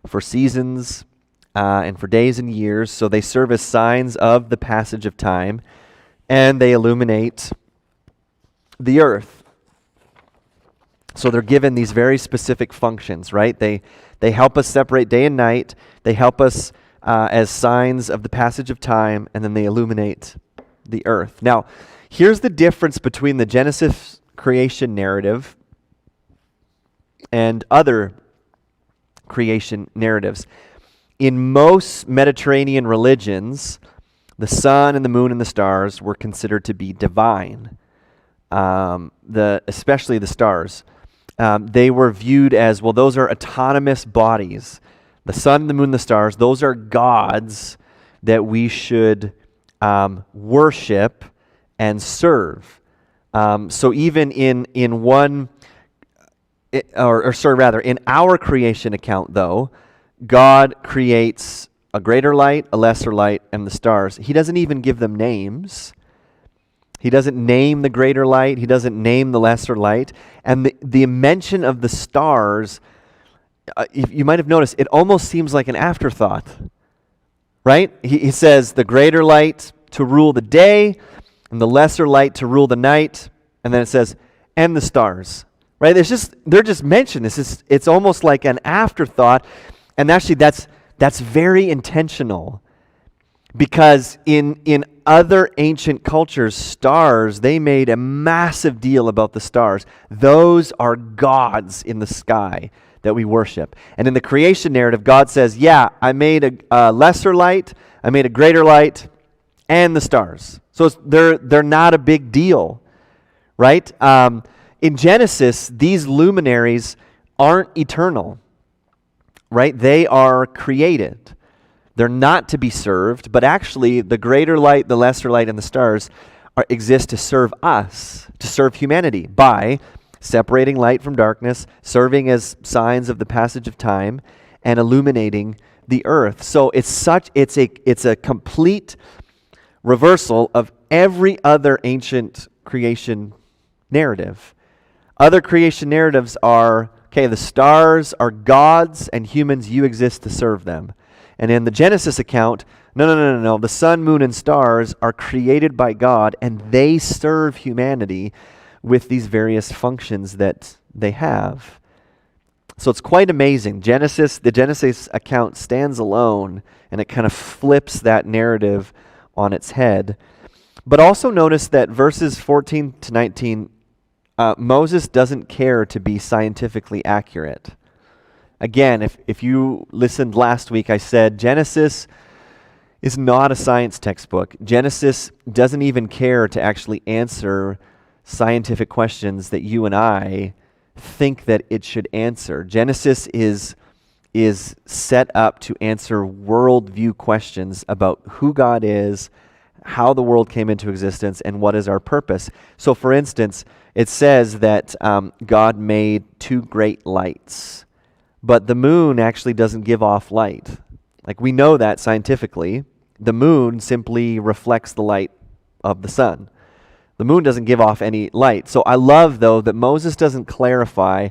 Speaker 1: for seasons and for days and years. So they serve as signs of the passage of time, and they illuminate the earth. So they're given these very specific functions, right? They help us separate day and night. They help us as signs of the passage of time, and then they illuminate the earth. Now, here's the difference between the Genesis creation narrative and other creation narratives. In most Mediterranean religions, the sun and the moon and the stars were considered to be divine, especially the stars. They were viewed as, well, those are autonomous bodies. The sun, the moon, the stars, those are gods that we should worship and serve. So even in one, in our creation account, though, God creates a greater light, a lesser light, and the stars. He doesn't even give them names. He doesn't name the greater light. He doesn't name the lesser light. And the mention of the stars, you might have noticed, it almost seems like an afterthought, right? He says the greater light to rule the day and the lesser light to rule the night. And then it says, and the stars, right? They're just mentioned. It's almost like an afterthought. And actually that's very intentional, because in other ancient cultures, stars, they made a massive deal about the stars. Those are gods in the sky that we worship. And in the creation narrative, God says, yeah, I made a lesser light, I made a greater light, and the stars. So they're not a big deal, right? In Genesis, these luminaries aren't eternal, right? They are created. They're not to be served, but actually the greater light, the lesser light, and the stars exist to serve us, to serve humanity by separating light from darkness, serving as signs of the passage of time, and illuminating the earth. So it's a complete reversal of every other ancient creation narrative. Other creation narratives are, okay, the stars are gods and humans, you exist to serve them. And in the Genesis account, no. The sun, moon, and stars are created by God, and they serve humanity with these various functions that they have. So it's quite amazing. The Genesis account stands alone, and it kind of flips that narrative on its head. But also notice that verses 14 to 19, Moses doesn't care to be scientifically accurate. Again, if you listened last week, I said Genesis is not a science textbook. Genesis doesn't even care to actually answer scientific questions that you and I think that it should answer. Genesis is set up to answer worldview questions about who God is, how the world came into existence, and what is our purpose. So for instance, it says that God made two great lights, but the moon actually doesn't give off light. Like, we know that scientifically. The moon simply reflects the light of the sun. The moon doesn't give off any light. So I love, though, that Moses doesn't clarify,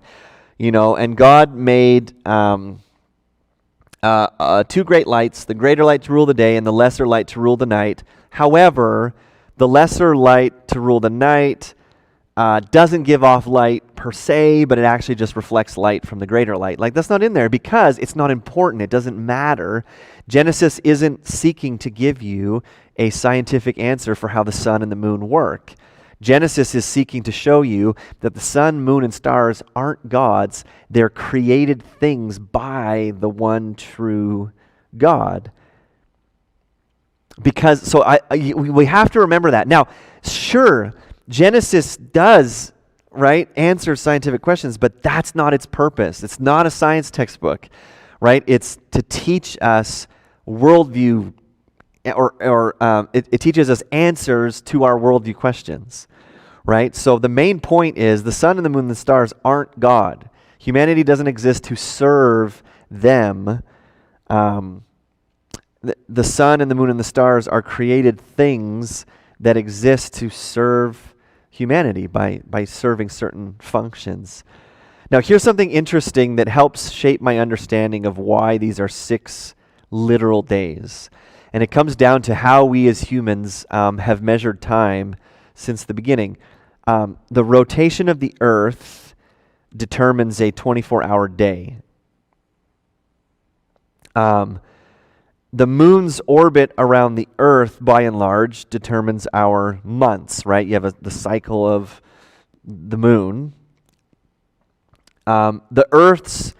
Speaker 1: and God made two great lights, the greater light to rule the day and the lesser light to rule the night. However, the lesser light to rule the night doesn't give off light per se, but it actually just reflects light from the greater light. Like, that's not in there because it's not important. It doesn't matter. Genesis isn't seeking to give you a scientific answer for how the sun and the moon work. Genesis is seeking to show you that the sun, moon, and stars aren't gods. They're created things by the one true God. We have to remember that. Now, sure, Genesis does, right, answer scientific questions, but that's not its purpose. It's not a science textbook, right? It's to teach us worldview, it teaches us answers to our worldview questions, right? So the main point is the sun and the moon and the stars aren't God. Humanity doesn't exist to serve them. The sun and the moon and the stars are created things that exist to serve humanity by serving certain functions. Now, here's something interesting that helps shape my understanding of why these are 6 literal days. And it comes down to how we as humans have measured time since the beginning. The rotation of the earth determines a 24-hour day. The moon's orbit around the earth, by and large, determines our months, right? You have the cycle of the moon. The earth's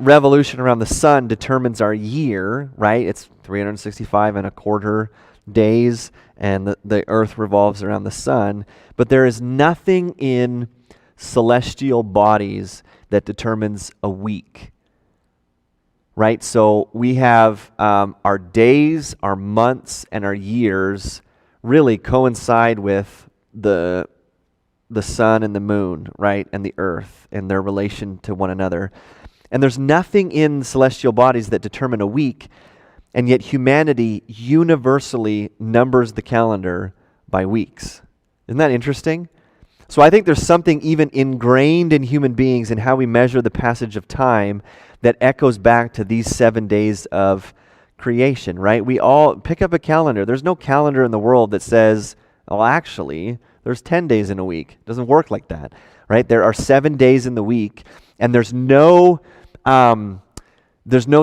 Speaker 1: revolution around the sun determines our year, right? It's 365 and a quarter days, and the earth revolves around the sun. But there is nothing in celestial bodies that determines a week. Right? So we have our days, our months, and our years really coincide with the sun and the moon, right? And the earth and their relation to one another. And there's nothing in celestial bodies that determine a week, and yet humanity universally numbers the calendar by weeks. Isn't that interesting? So I think there's something even ingrained in human beings in how we measure the passage of time that echoes back to these 7 days of creation, right? We all pick up a calendar. There's no calendar in the world that says, oh, actually, there's 10 days in a week. It doesn't work like that, right? There are 7 days in the week, and there's no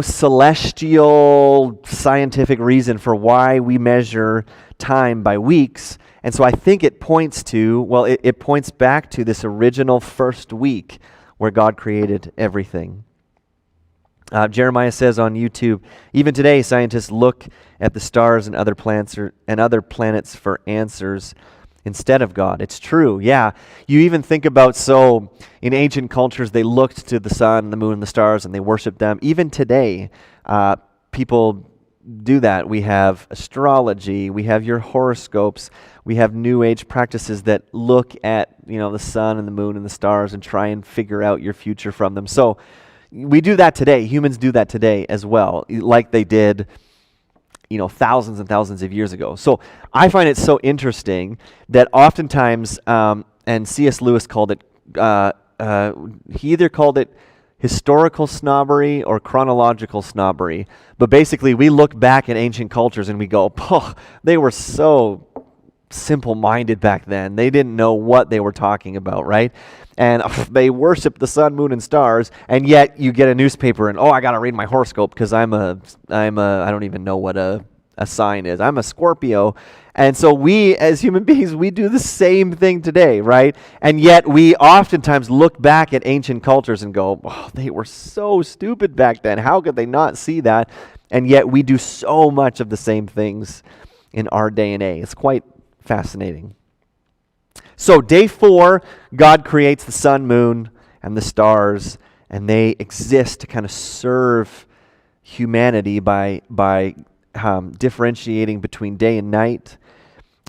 Speaker 1: celestial scientific reason for why we measure time by weeks. And so I think it points back to this original first week where God created everything. Jeremiah says on YouTube, even today scientists look at the stars and other planets for answers instead of God. It's true, yeah. You even think about, in ancient cultures, they looked to the sun, the moon, and the stars, and they worshiped them. Even today, people do that. We have astrology, we have your horoscopes, we have New Age practices that look at, the sun and the moon and the stars and try and figure out your future from them. So we do that today. Humans do that today as well, like they did, thousands and thousands of years ago. So I find it so interesting that oftentimes, and C.S. Lewis called it, he either called it historical snobbery or chronological snobbery. But basically, we look back at ancient cultures and we go, they were so simple-minded back then. They didn't know what they were talking about, right? And they worshiped the sun, moon, and stars, and yet you get a newspaper and, I got to read my horoscope because I don't even know what a sign is. I'm a Scorpio. And so we, as human beings, we do the same thing today, right? And yet we oftentimes look back at ancient cultures and go, they were so stupid back then. How could they not see that? And yet we do so much of the same things in our day and age. It's quite fascinating. So day 4, God creates the sun, moon, and the stars, and they exist to kind of serve humanity by differentiating between day and night,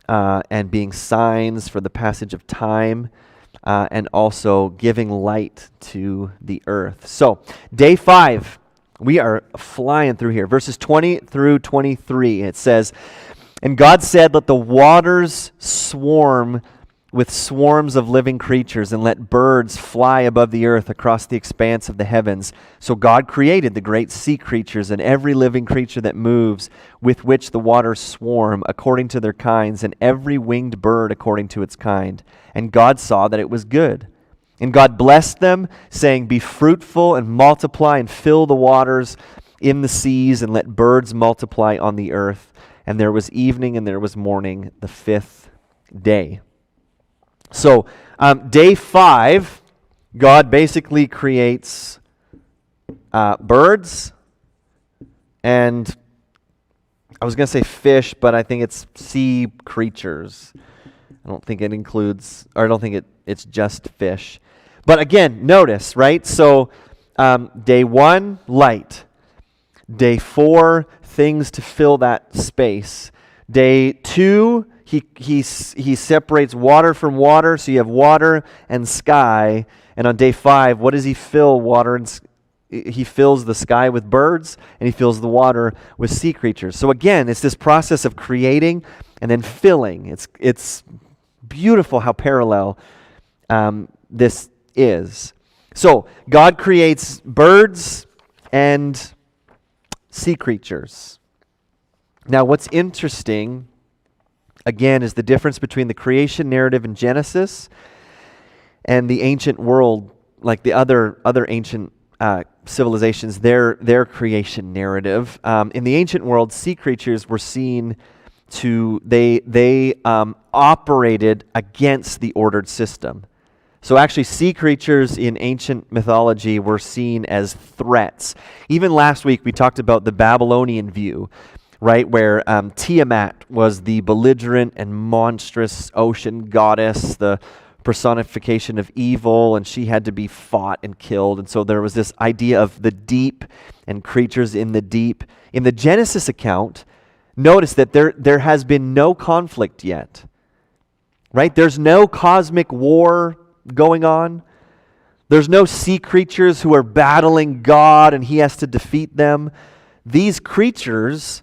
Speaker 1: and being signs for the passage of time, and also giving light to the earth. So, day 5, we are flying through here. Verses 20 through 23, it says, "And God said, let the waters swarm with swarms of living creatures, and let birds fly above the earth across the expanse of the heavens. So God created the great sea creatures and every living creature that moves, with which the waters swarm, according to their kinds, and every winged bird according to its kind. And God saw that it was good. And God blessed them, saying, be fruitful and multiply and fill the waters in the seas, and let birds multiply on the earth. And there was evening and there was morning, the 5th day." So, day 5, God basically creates birds, and I was going to say fish, but I think it's sea creatures. I don't think it's just fish. But again, notice, right? So, day 1, light. Day 4, things to fill that space. Day 2, he separates water from water, so you have water and sky. And on day 5, what does he fill water and he fills the sky with birds, and he fills the water with sea creatures. So again, it's this process of creating and then filling. It's beautiful how parallel this is. So God creates birds and sea creatures. Now, what's interesting, again, is the difference between the creation narrative in Genesis and the ancient world, like the other ancient civilizations, their creation narrative. In the ancient world, sea creatures were seen to, they operated against the ordered system. So actually, sea creatures in ancient mythology were seen as threats. Even last week, we talked about the Babylonian view, right, where Tiamat was the belligerent and monstrous ocean goddess, the personification of evil, and she had to be fought and killed. And so there was this idea of the deep and creatures in the deep. In the Genesis account, notice that there has been no conflict yet, right? There's no cosmic war going on. There's no sea creatures who are battling God and he has to defeat them. These creatures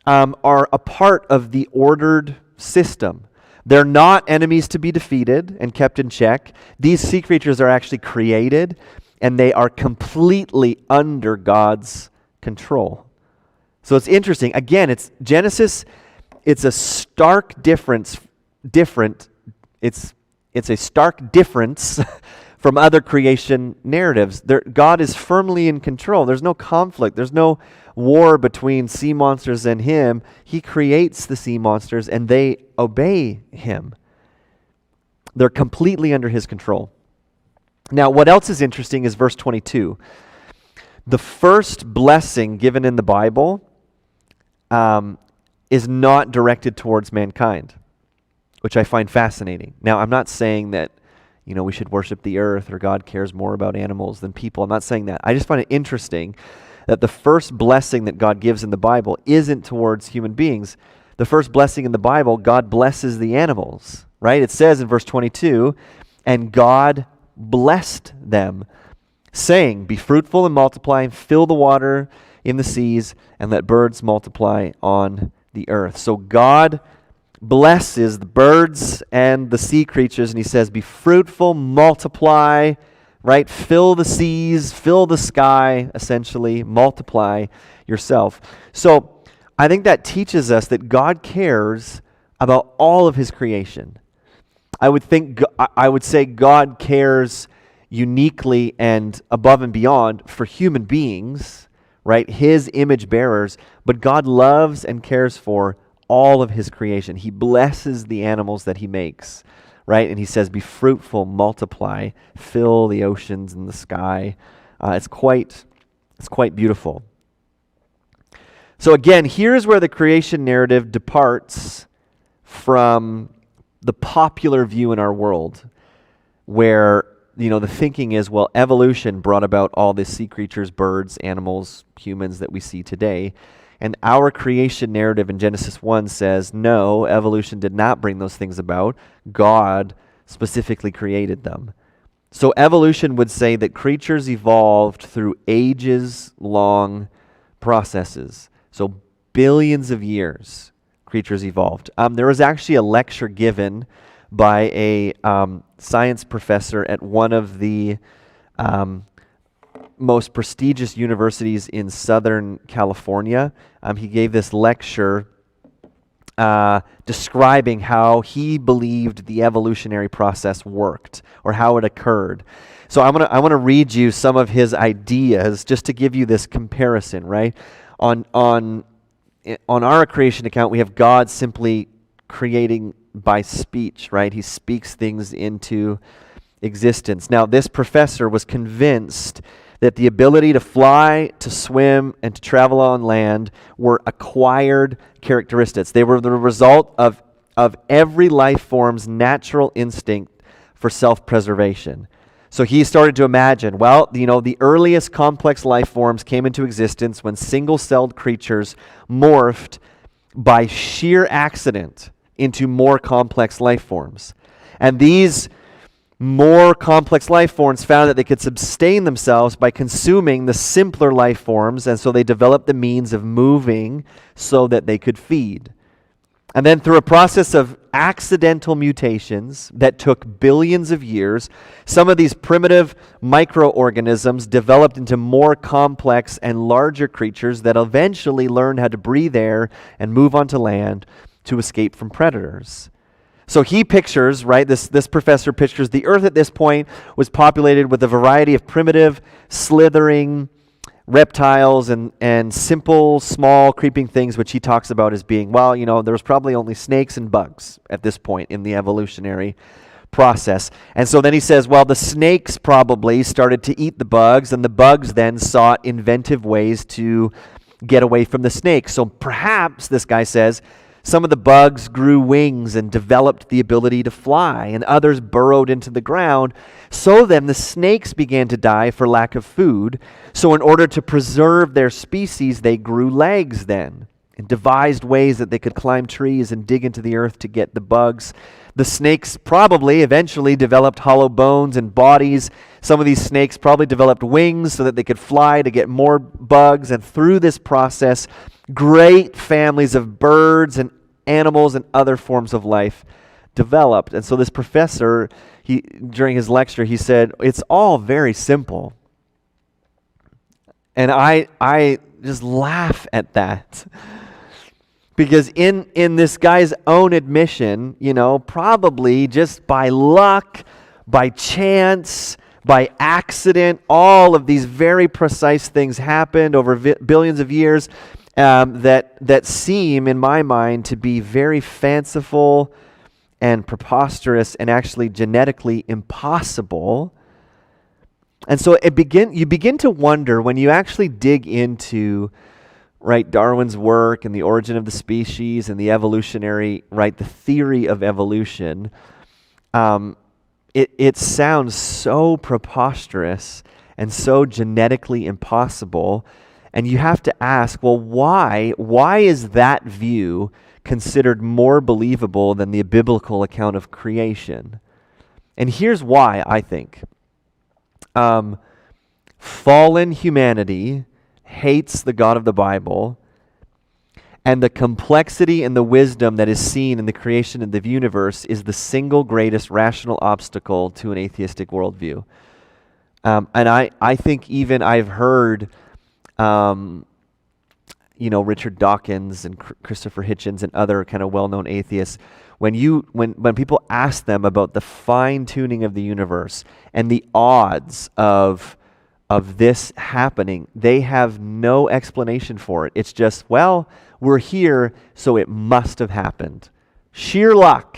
Speaker 1: are a part of the ordered system. They're not enemies to be defeated and kept in check. These sea creatures are actually created, and they are completely under God's control. So it's interesting. Again, it's Genesis. It's a stark difference. It's a stark difference from other creation narratives. God is firmly in control. There's no conflict. There's no war between sea monsters and him. He creates the sea monsters and they obey him. They're completely under his control. Now, what else is interesting is verse 22. The first blessing given in the Bible is not directed towards mankind, which I find fascinating. Now, I'm not saying that we should worship the earth or God cares more about animals than people. I'm not saying that. I just find it interesting that the first blessing that God gives in the Bible isn't towards human beings. The first blessing in the Bible, God blesses the animals, right? It says in verse 22, and God blessed them, saying, be fruitful and multiply, and fill the water in the seas, and let birds multiply on the earth. So God blesses the birds and the sea creatures, and he says, be fruitful, multiply, right? Fill the seas, fill the sky, essentially, multiply yourself. So I think that teaches us that God cares about all of his creation. I would say God cares uniquely and above and beyond for human beings, right? His image bearers, but God loves and cares for all of his creation. He blesses the animals that he makes, right? And he says, be fruitful, multiply, fill the oceans and the sky. It's quite beautiful. So again, here's where the creation narrative departs from the popular view in our world, where the thinking is, well, evolution brought about all the sea creatures, birds, animals, humans that we see today. And our creation narrative in Genesis 1 says, no, evolution did not bring those things about. God specifically created them. So evolution would say that creatures evolved through ages-long processes. So billions of years, creatures evolved. There was actually a lecture given by a science professor at one of the most prestigious universities in Southern California. He gave this lecture describing how he believed the evolutionary process worked, or how it occurred. So I want to read you some of his ideas just to give you this comparison, right? On our creation account, we have God simply creating by speech, right? He speaks things into existence. Now, this professor was convinced that the ability to fly, to swim, and to travel on land were acquired characteristics. They were the result of every life form's natural instinct for self-preservation. So he started to imagine, well, the earliest complex life forms came into existence when single-celled creatures morphed by sheer accident into more complex life forms. And these more complex life forms found that they could sustain themselves by consuming the simpler life forms, and so they developed the means of moving so that they could feed. And then through a process of accidental mutations that took billions of years, some of these primitive microorganisms developed into more complex and larger creatures that eventually learned how to breathe air and move onto land to escape from predators. So he pictures, right, this professor pictures the earth at this point was populated with a variety of primitive, slithering reptiles and simple, small, creeping things, which he talks about as being, well, there was probably only snakes and bugs at this point in the evolutionary process. And so then he says, well, the snakes probably started to eat the bugs, and the bugs then sought inventive ways to get away from the snakes. So perhaps, this guy says, some of the bugs grew wings and developed the ability to fly, and others burrowed into the ground. So then the snakes began to die for lack of food. So in order to preserve their species, they grew legs then, and devised ways that they could climb trees and dig into the earth to get the bugs. The snakes probably eventually developed hollow bones and bodies. Some of these snakes probably developed wings so that they could fly to get more bugs. And through this process, great families of birds and animals and other forms of life developed. And so this professor, during his lecture, he said, it's all very simple. And I just laugh at that. Because in this guy's own admission, probably just by luck, by chance, by accident, all of these very precise things happened over billions of years that seem, in my mind, to be very fanciful and preposterous and actually genetically impossible. And so you begin to wonder when you actually dig into, right, Darwin's work and the origin of the species and the evolutionary, right, the theory of evolution. It sounds so preposterous and so genetically impossible. And you have to ask, well, why? Why is that view considered more believable than the biblical account of creation? And here's why, I think. Fallen humanity hates the God of the Bible, and the complexity and the wisdom that is seen in the creation of the universe is the single greatest rational obstacle to an atheistic worldview. And I think even I've heard, Richard Dawkins and Christopher Hitchens and other kind of well-known atheists, when people ask them about the fine-tuning of the universe and the odds of this happening, they have no explanation for it. It's just, well, we're here, so it must have happened. Sheer luck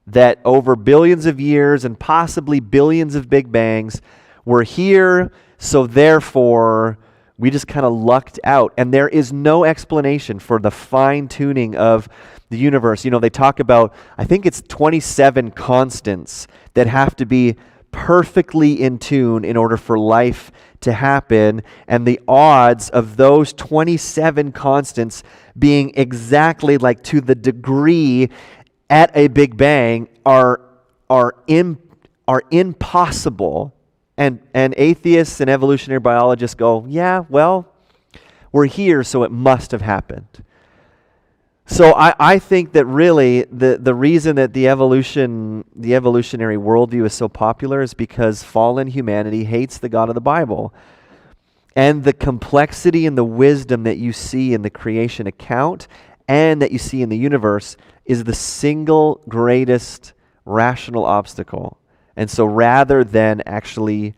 Speaker 1: that over billions of years and possibly billions of Big Bangs, we're here, so therefore we just kind of lucked out. And there is no explanation for the fine-tuning of the universe. They talk about, I think it's 27 constants that have to be perfectly in tune in order for life to happen, and the odds of those 27 constants being exactly like to the degree at a Big Bang are impossible. And atheists and evolutionary biologists go, yeah, well, we're here, so it must have happened. So I think that really the reason that the evolutionary worldview is so popular is because fallen humanity hates the God of the Bible. And the complexity and the wisdom that you see in the creation account and that you see in the universe is the single greatest rational obstacle. And so rather than actually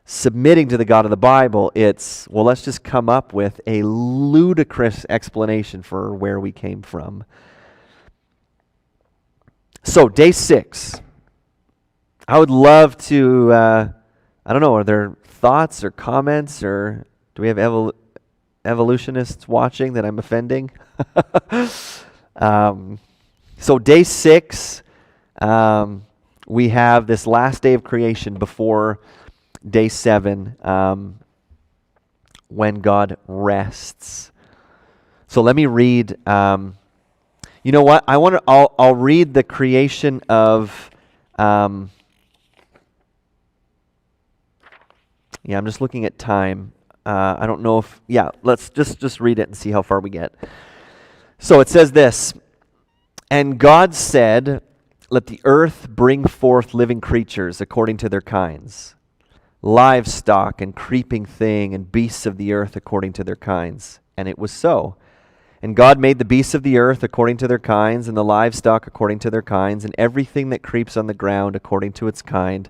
Speaker 1: submitting to the God of the Bible, it's, well, let's just come up with a ludicrous explanation for where we came from. So, day 6. I would love to, I don't know, are there thoughts or comments, or do we have evolutionists watching that I'm offending? So, day 6, we have this last day of creation before day 7, when God rests. So let me read. You know what? I'll read the creation of. I'm just looking at time. I don't know if. Yeah, let's just read it and see how far we get. So it says this, and God said, "Let the earth bring forth living creatures according to their kinds, livestock and creeping thing and beasts of the earth according to their kinds." And it was so. And God made the beasts of the earth according to their kinds, and the livestock according to their kinds, and everything that creeps on the ground according to its kind.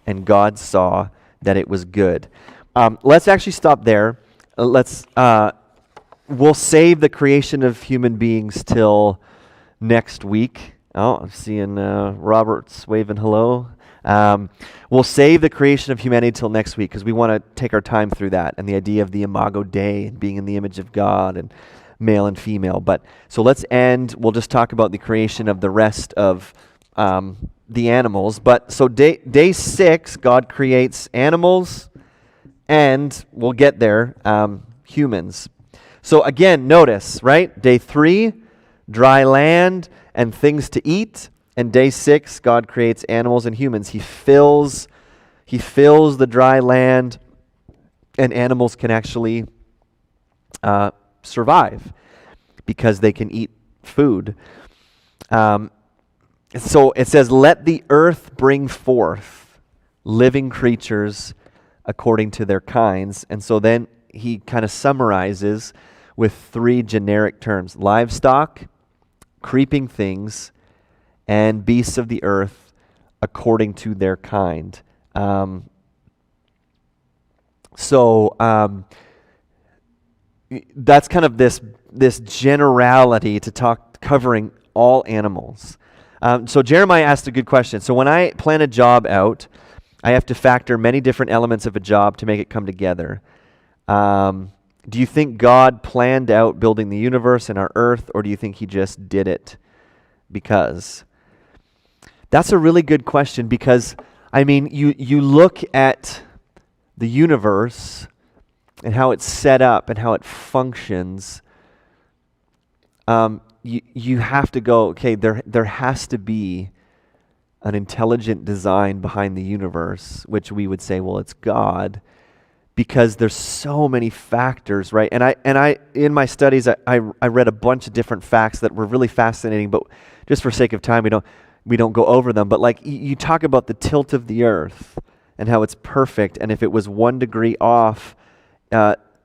Speaker 1: And God saw that it was good. Let's actually stop there. We'll save the creation of human beings till next week. Oh, I'm seeing Robert's waving hello. We'll save the creation of humanity till next week because we want to take our time through that and the idea of the Imago Dei and being in the image of God and male and female. But so let's end. We'll just talk about the creation of the rest of the animals. But so day 6, God creates animals, and we'll get there, humans. So again, notice, right? Day 3, dry land and things to eat. And day 6, God creates animals and humans. He fills the dry land, and animals can actually survive because they can eat food. So it says, "Let the earth bring forth living creatures according to their kinds." And so then he kind of summarizes with 3 generic terms: livestock, creeping things, and beasts of the earth according to their kind. That's kind of this generality to talk covering all animals. So Jeremiah asked a good question. So when I plan a job out, I have to factor many different elements of a job to make it come together. Do you think God planned out building the universe and our earth, or do you think he just did it because? That's a really good question because, I mean, you look at the universe and how it's set up and how it functions, you have to go, okay, there has to be an intelligent design behind the universe, which we would say, well, it's God, because there's so many factors, right? And I in my studies, I read a bunch of different facts that were really fascinating, but just for sake of time, we don't go over them. But like you talk about the tilt of the earth and how it's perfect, and if it was 1 degree off,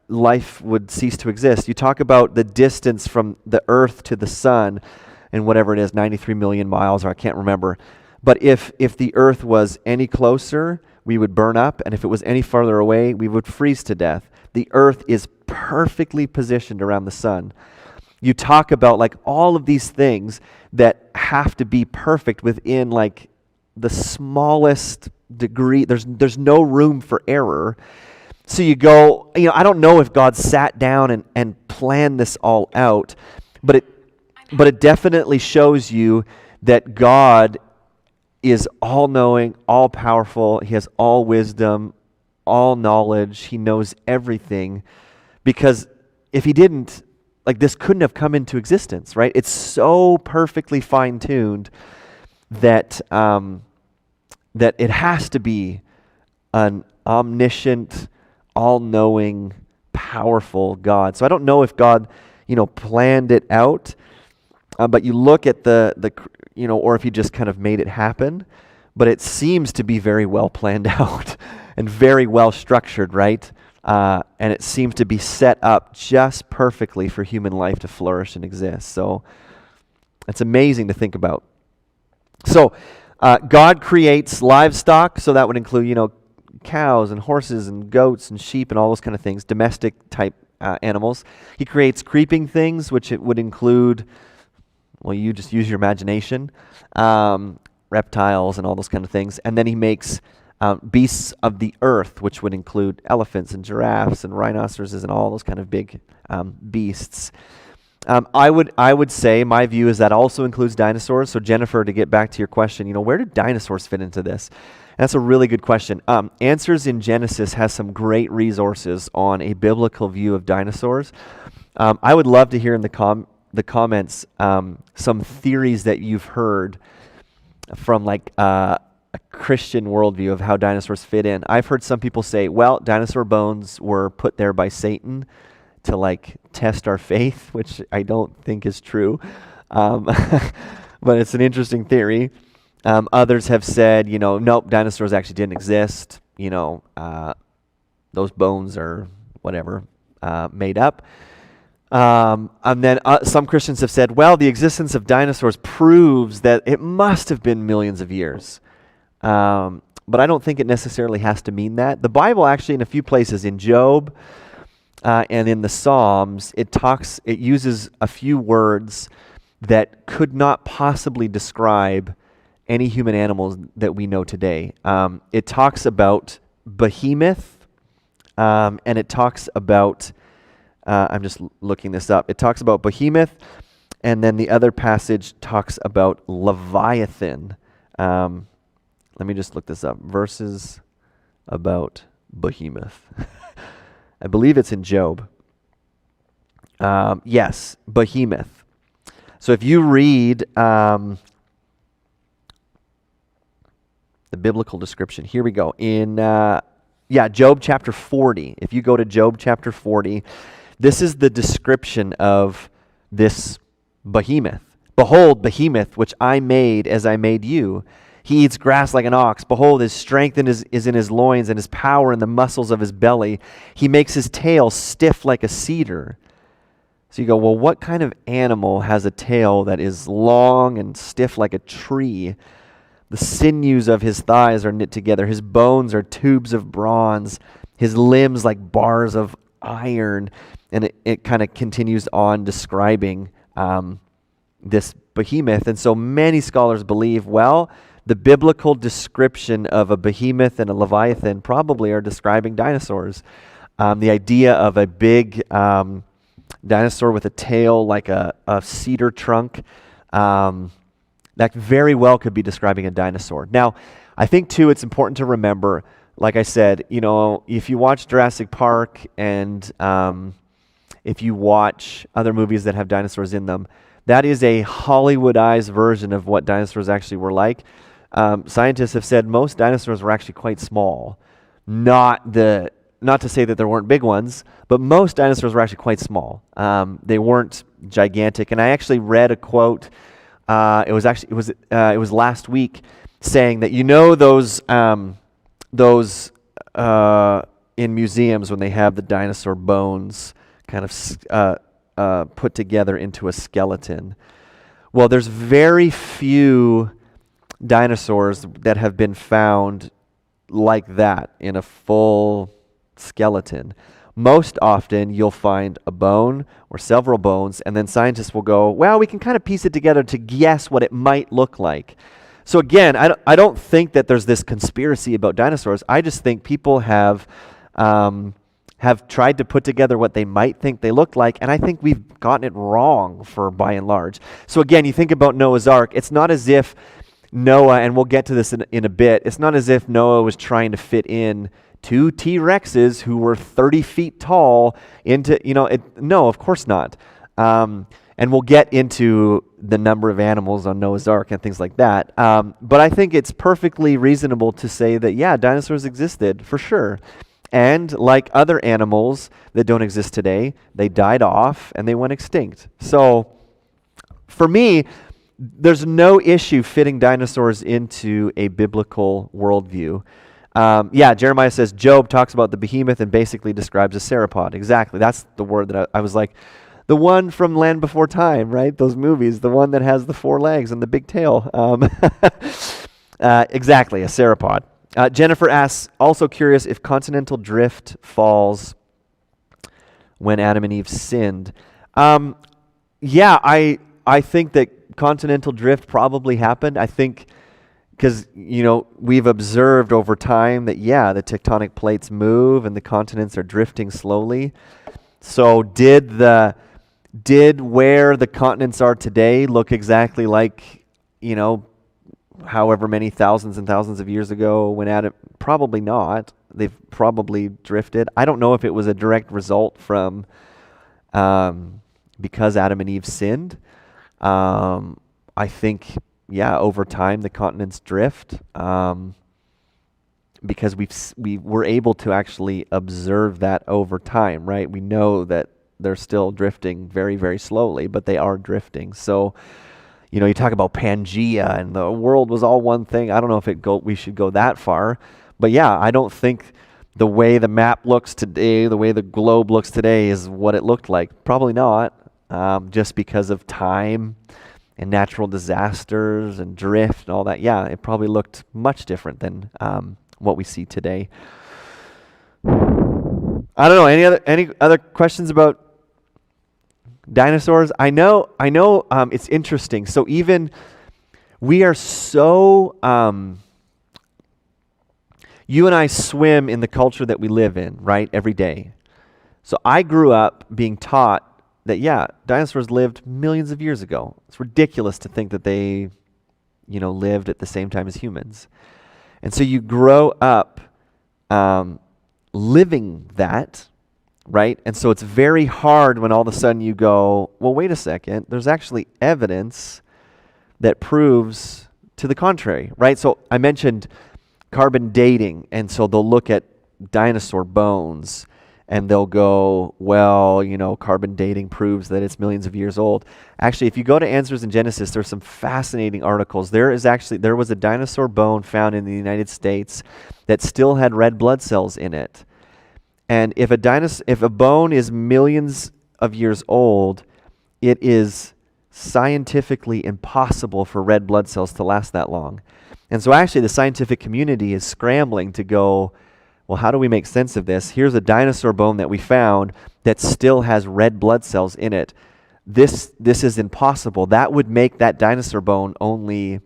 Speaker 1: life would cease to exist. You talk about the distance from the earth to the sun, and whatever it is, 93 million miles, or I can't remember. But if the earth was any closer, we would burn up, and if it was any farther away, we would freeze to death. The earth is perfectly positioned around the sun. You talk about like all of these things that have to be perfect within like the smallest degree. There's no room for error. So you go, I don't know if God sat down and planned this all out, but it definitely shows you that God is all-knowing, all-powerful. He has all wisdom, all knowledge. He knows everything. Because if he didn't, like this couldn't have come into existence, right? It's so perfectly fine-tuned that that it has to be an omniscient, all-knowing, powerful God. So I don't know if God, planned it out, but you look at the or if he just kind of made it happen, but it seems to be very well planned out and very well structured, right? And it seems to be set up just perfectly for human life to flourish and exist. So it's amazing to think about. So God creates livestock, so that would include, cows and horses and goats and sheep and all those kind of things, domestic type animals. He creates creeping things, which it would include, well, you just use your imagination, reptiles and all those kind of things. And then he makes beasts of the earth, which would include elephants and giraffes and rhinoceroses and all those kind of big beasts. I would say my view is that also includes dinosaurs. So Jennifer, to get back to your question, where do dinosaurs fit into this? And that's a really good question. Answers in Genesis has some great resources on a biblical view of dinosaurs. I would love to hear in the comments some theories that you've heard from like a Christian worldview of how dinosaurs fit in. I've heard some people say, well, dinosaur bones were put there by Satan to like test our faith, which I don't think is true. But it's an interesting theory. Others have said, nope, dinosaurs actually didn't exist. Those bones are whatever, made up. And then some Christians have said, well, the existence of dinosaurs proves that it must have been millions of years. But I don't think it necessarily has to mean that. The Bible actually, in a few places, in Job and in the Psalms, it uses a few words that could not possibly describe any human animals that we know today. It talks about behemoth, and it talks about, I'm just looking this up, it talks about behemoth, and then the other passage talks about Leviathan. Let me just look this up. Verses about behemoth. I believe it's in Job. Yes, behemoth. So if you read the biblical description, here we go. In Job chapter 40. If you go to Job chapter 40, this is the description of this behemoth. Behold, behemoth, which I made as I made you. He eats grass like an ox. Behold, his strength is in his loins, and his power in the muscles of his belly. He makes his tail stiff like a cedar. So you go, well, what kind of animal has a tail that is long and stiff like a tree? The sinews of his thighs are knit together. His bones are tubes of bronze. His limbs like bars of iron. And it kind of continues on describing this behemoth. And so many scholars believe, well, the biblical description of a behemoth and a leviathan probably are describing dinosaurs. The idea of a big dinosaur with a tail like a cedar trunk, that very well could be describing a dinosaur. Now, I think too it's important to remember like I said, if you watch Jurassic Park and if you watch other movies that have dinosaurs in them, that is a Hollywoodized version of what dinosaurs actually were like. Scientists have said most dinosaurs were actually quite small. Not to say that there weren't big ones, but most dinosaurs were actually quite small. They weren't gigantic. And I actually read a quote. It was last week, saying that those in museums when they have the dinosaur bones kind of put together into a skeleton. Well, there's very few dinosaurs that have been found like that in a full skeleton. Most often you'll find a bone or several bones, and then scientists will go, well, we can kind of piece it together to guess what it might look like. So again, I don't think that there's this conspiracy about dinosaurs. I just think people have tried to put together what they might think they look like, and I think we've gotten it wrong by and large. So again, you think about Noah's Ark. It's not as if Noah, and we'll get to this in a bit, it's not as if Noah was trying to fit in two T-Rexes who were 30 feet tall into, no, of course not. And we'll get into the number of animals on Noah's Ark and things like that. But I think it's perfectly reasonable to say that, yeah, dinosaurs existed, for sure. And like other animals that don't exist today, they died off and they went extinct. So for me, there's no issue fitting dinosaurs into a biblical worldview. Jeremiah says Job talks about the behemoth and basically describes a sauropod. Exactly. That's the word that I was like, the one from Land Before Time, right? Those movies, the one that has the 4 legs and the big tail. Exactly, a sauropod. Jennifer asks, also curious if continental drift falls when Adam and Eve sinned. I think that continental drift probably happened. I think because, we've observed over time that, the tectonic plates move and the continents are drifting slowly. So did where the continents are today look exactly like, however many thousands and thousands of years ago when Adam? Probably not. They've probably drifted. I don't know if it was a direct result from because Adam and Eve sinned. I think, over time the continents drift because we were able to actually observe that over time, right? We know that they're still drifting very, very slowly, but they are drifting. So, you talk about Pangea and the world was all one thing. I don't know if we should go that far, but I don't think the way the map looks today, the way the globe looks today is what it looked like. Probably not, just because of time and natural disasters and drift and all that. It probably looked much different than what we see today. I don't know. Any other questions about dinosaurs? I know. It's interesting. So even we are so. You and I swim in the culture that we live in, right? Every day. So I grew up being taught that dinosaurs lived millions of years ago. It's ridiculous to think that they, lived at the same time as humans. And so you grow up living that, right? And so it's very hard when all of a sudden you go, well, wait a second, there's actually evidence that proves to the contrary, right? So I mentioned carbon dating, and so they'll look at dinosaur bones and they'll go, well, carbon dating proves that it's millions of years old. Actually, if you go to Answers in Genesis, there's some fascinating articles. There was a dinosaur bone found in the United States that still had red blood cells in it. And if a bone is millions of years old, it is scientifically impossible for red blood cells to last that long. And so actually the scientific community is scrambling to go, well, how do we make sense of this? Here's a dinosaur bone that we found that still has red blood cells in it. This is impossible. That would make that dinosaur bone only,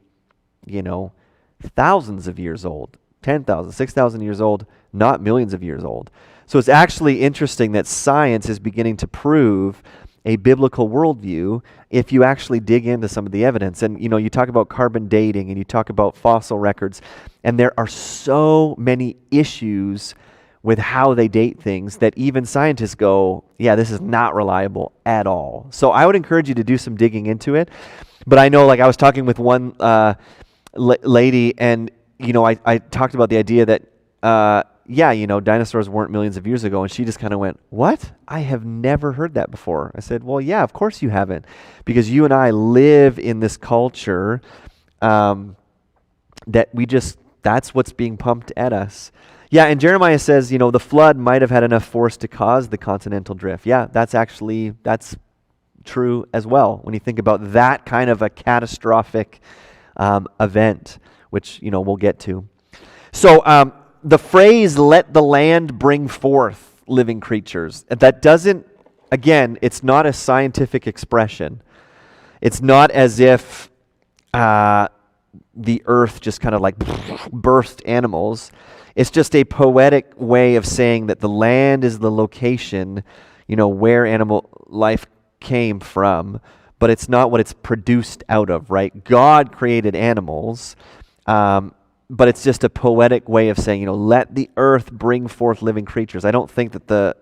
Speaker 1: thousands of years old, 10,000, 6,000 years old, not millions of years old. So it's actually interesting that science is beginning to prove a biblical worldview if you actually dig into some of the evidence. And you talk about carbon dating and you talk about fossil records, and there are so many issues with how they date things that even scientists go, yeah, this is not reliable at all. So I would encourage you to do some digging into it. But I know, like, I was talking with one lady, and I talked about the idea that dinosaurs weren't millions of years ago, and she just kind of went, what? I have never heard that before. I said, well, yeah, of course you haven't, because you and I live in this culture that's what's being pumped at us. Yeah, and Jeremiah says, the flood might have had enough force to cause the continental drift. Yeah, that's true as well when you think about that kind of a catastrophic event, which, we'll get to. So the phrase, let the land bring forth living creatures, that doesn't, again, it's not a scientific expression. It's not as if the earth just kind of like birthed animals. It's just a poetic way of saying that the land is the location, where animal life came from, but it's not what it's produced out of, right? God created animals, but it's just a poetic way of saying, let the earth bring forth living creatures. I don't think that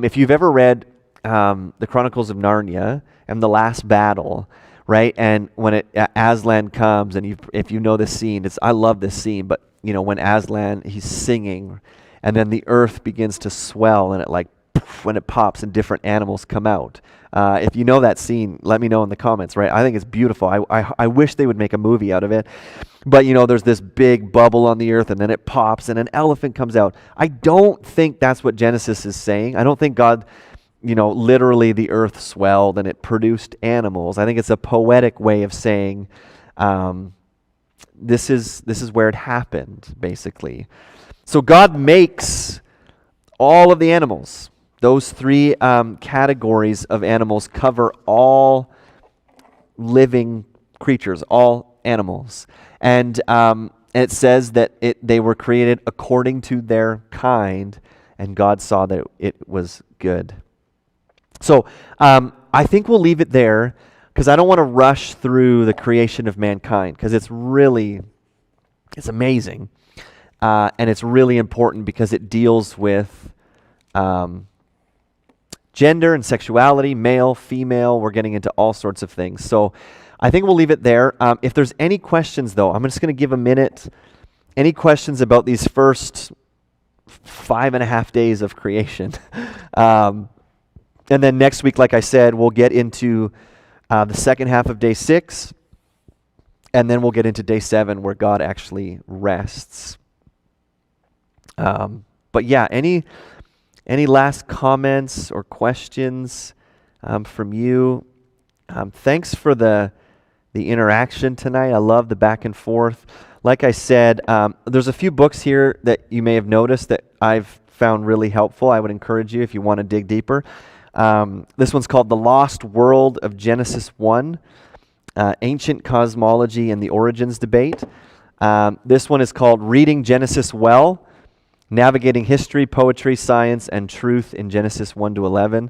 Speaker 1: if you've ever read the Chronicles of Narnia and the Last Battle, right? And when Aslan comes, and if you know this scene, I love this scene, but when Aslan, he's singing, and then the earth begins to swell, and when it pops and different animals come out. If you know that scene, let me know in the comments, right? I think it's beautiful. I wish they would make a movie out of it. But there's this big bubble on the earth, and then it pops, and an elephant comes out. I don't think that's what Genesis is saying. I don't think God, literally the earth swelled and it produced animals. I think it's a poetic way of saying this is where it happened, basically. So God makes all of the animals. Those three categories of animals cover all living creatures, all animals. And it says that they were created according to their kind, and God saw that it was good. So I think we'll leave it there, because I don't want to rush through the creation of mankind, because it's amazing. And it's really important because it deals with gender and sexuality, male, female. We're getting into all sorts of things. So I think we'll leave it there. If there's any questions, though, I'm just going to give a minute. Any questions about these first 5.5 days of creation? And then next week, like I said, we'll get into the second half of day 6, and then we'll get into day 7 where God actually rests. But yeah, any last comments or questions from you? Thanks for the interaction tonight. I love the back and forth. Like I said, there's a few books here that you may have noticed that I've found really helpful. I would encourage you if you want to dig deeper. This one's called The Lost World of Genesis 1, Ancient Cosmology and the Origins Debate. This one is called Reading Genesis Well, Navigating History, Poetry, Science, and Truth in Genesis 1 to 11.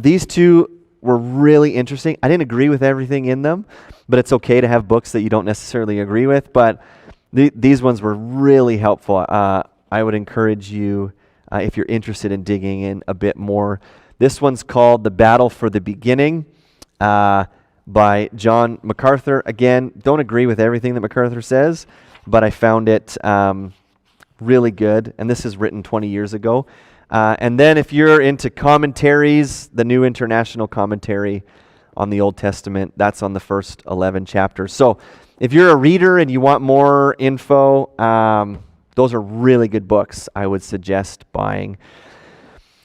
Speaker 1: These two were really interesting. I didn't agree with everything in them, but it's okay to have books that you don't necessarily agree with. But these ones were really helpful. I would encourage you, if you're interested in digging in a bit more. This one's called The Battle for the Beginning by John MacArthur. Again, don't agree with everything that MacArthur says, but I found it really good. And this is written 20 years ago. And then if you're into commentaries, the New International Commentary on the Old Testament, that's on the first 11 chapters. So if you're a reader and you want more info, those are really good books I would suggest buying.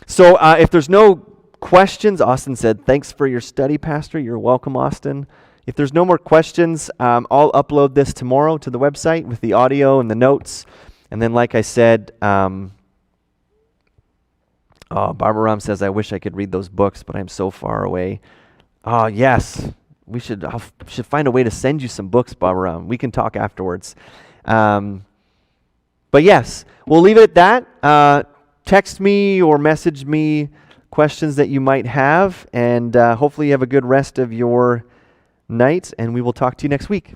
Speaker 1: So if there's no questions, Austin said, thanks for your study, Pastor. You're welcome, Austin. If there's no more questions, I'll upload this tomorrow to the website with the audio and the notes. And then, like I said, Barbara Ram says, I wish I could read those books, but I'm so far away. Oh, yes. I should find a way to send you some books, Barbara Ram. We can talk afterwards. But yes, we'll leave it at that. Text me or message me questions that you might have, and hopefully you have a good rest of your night, and we will talk to you next week.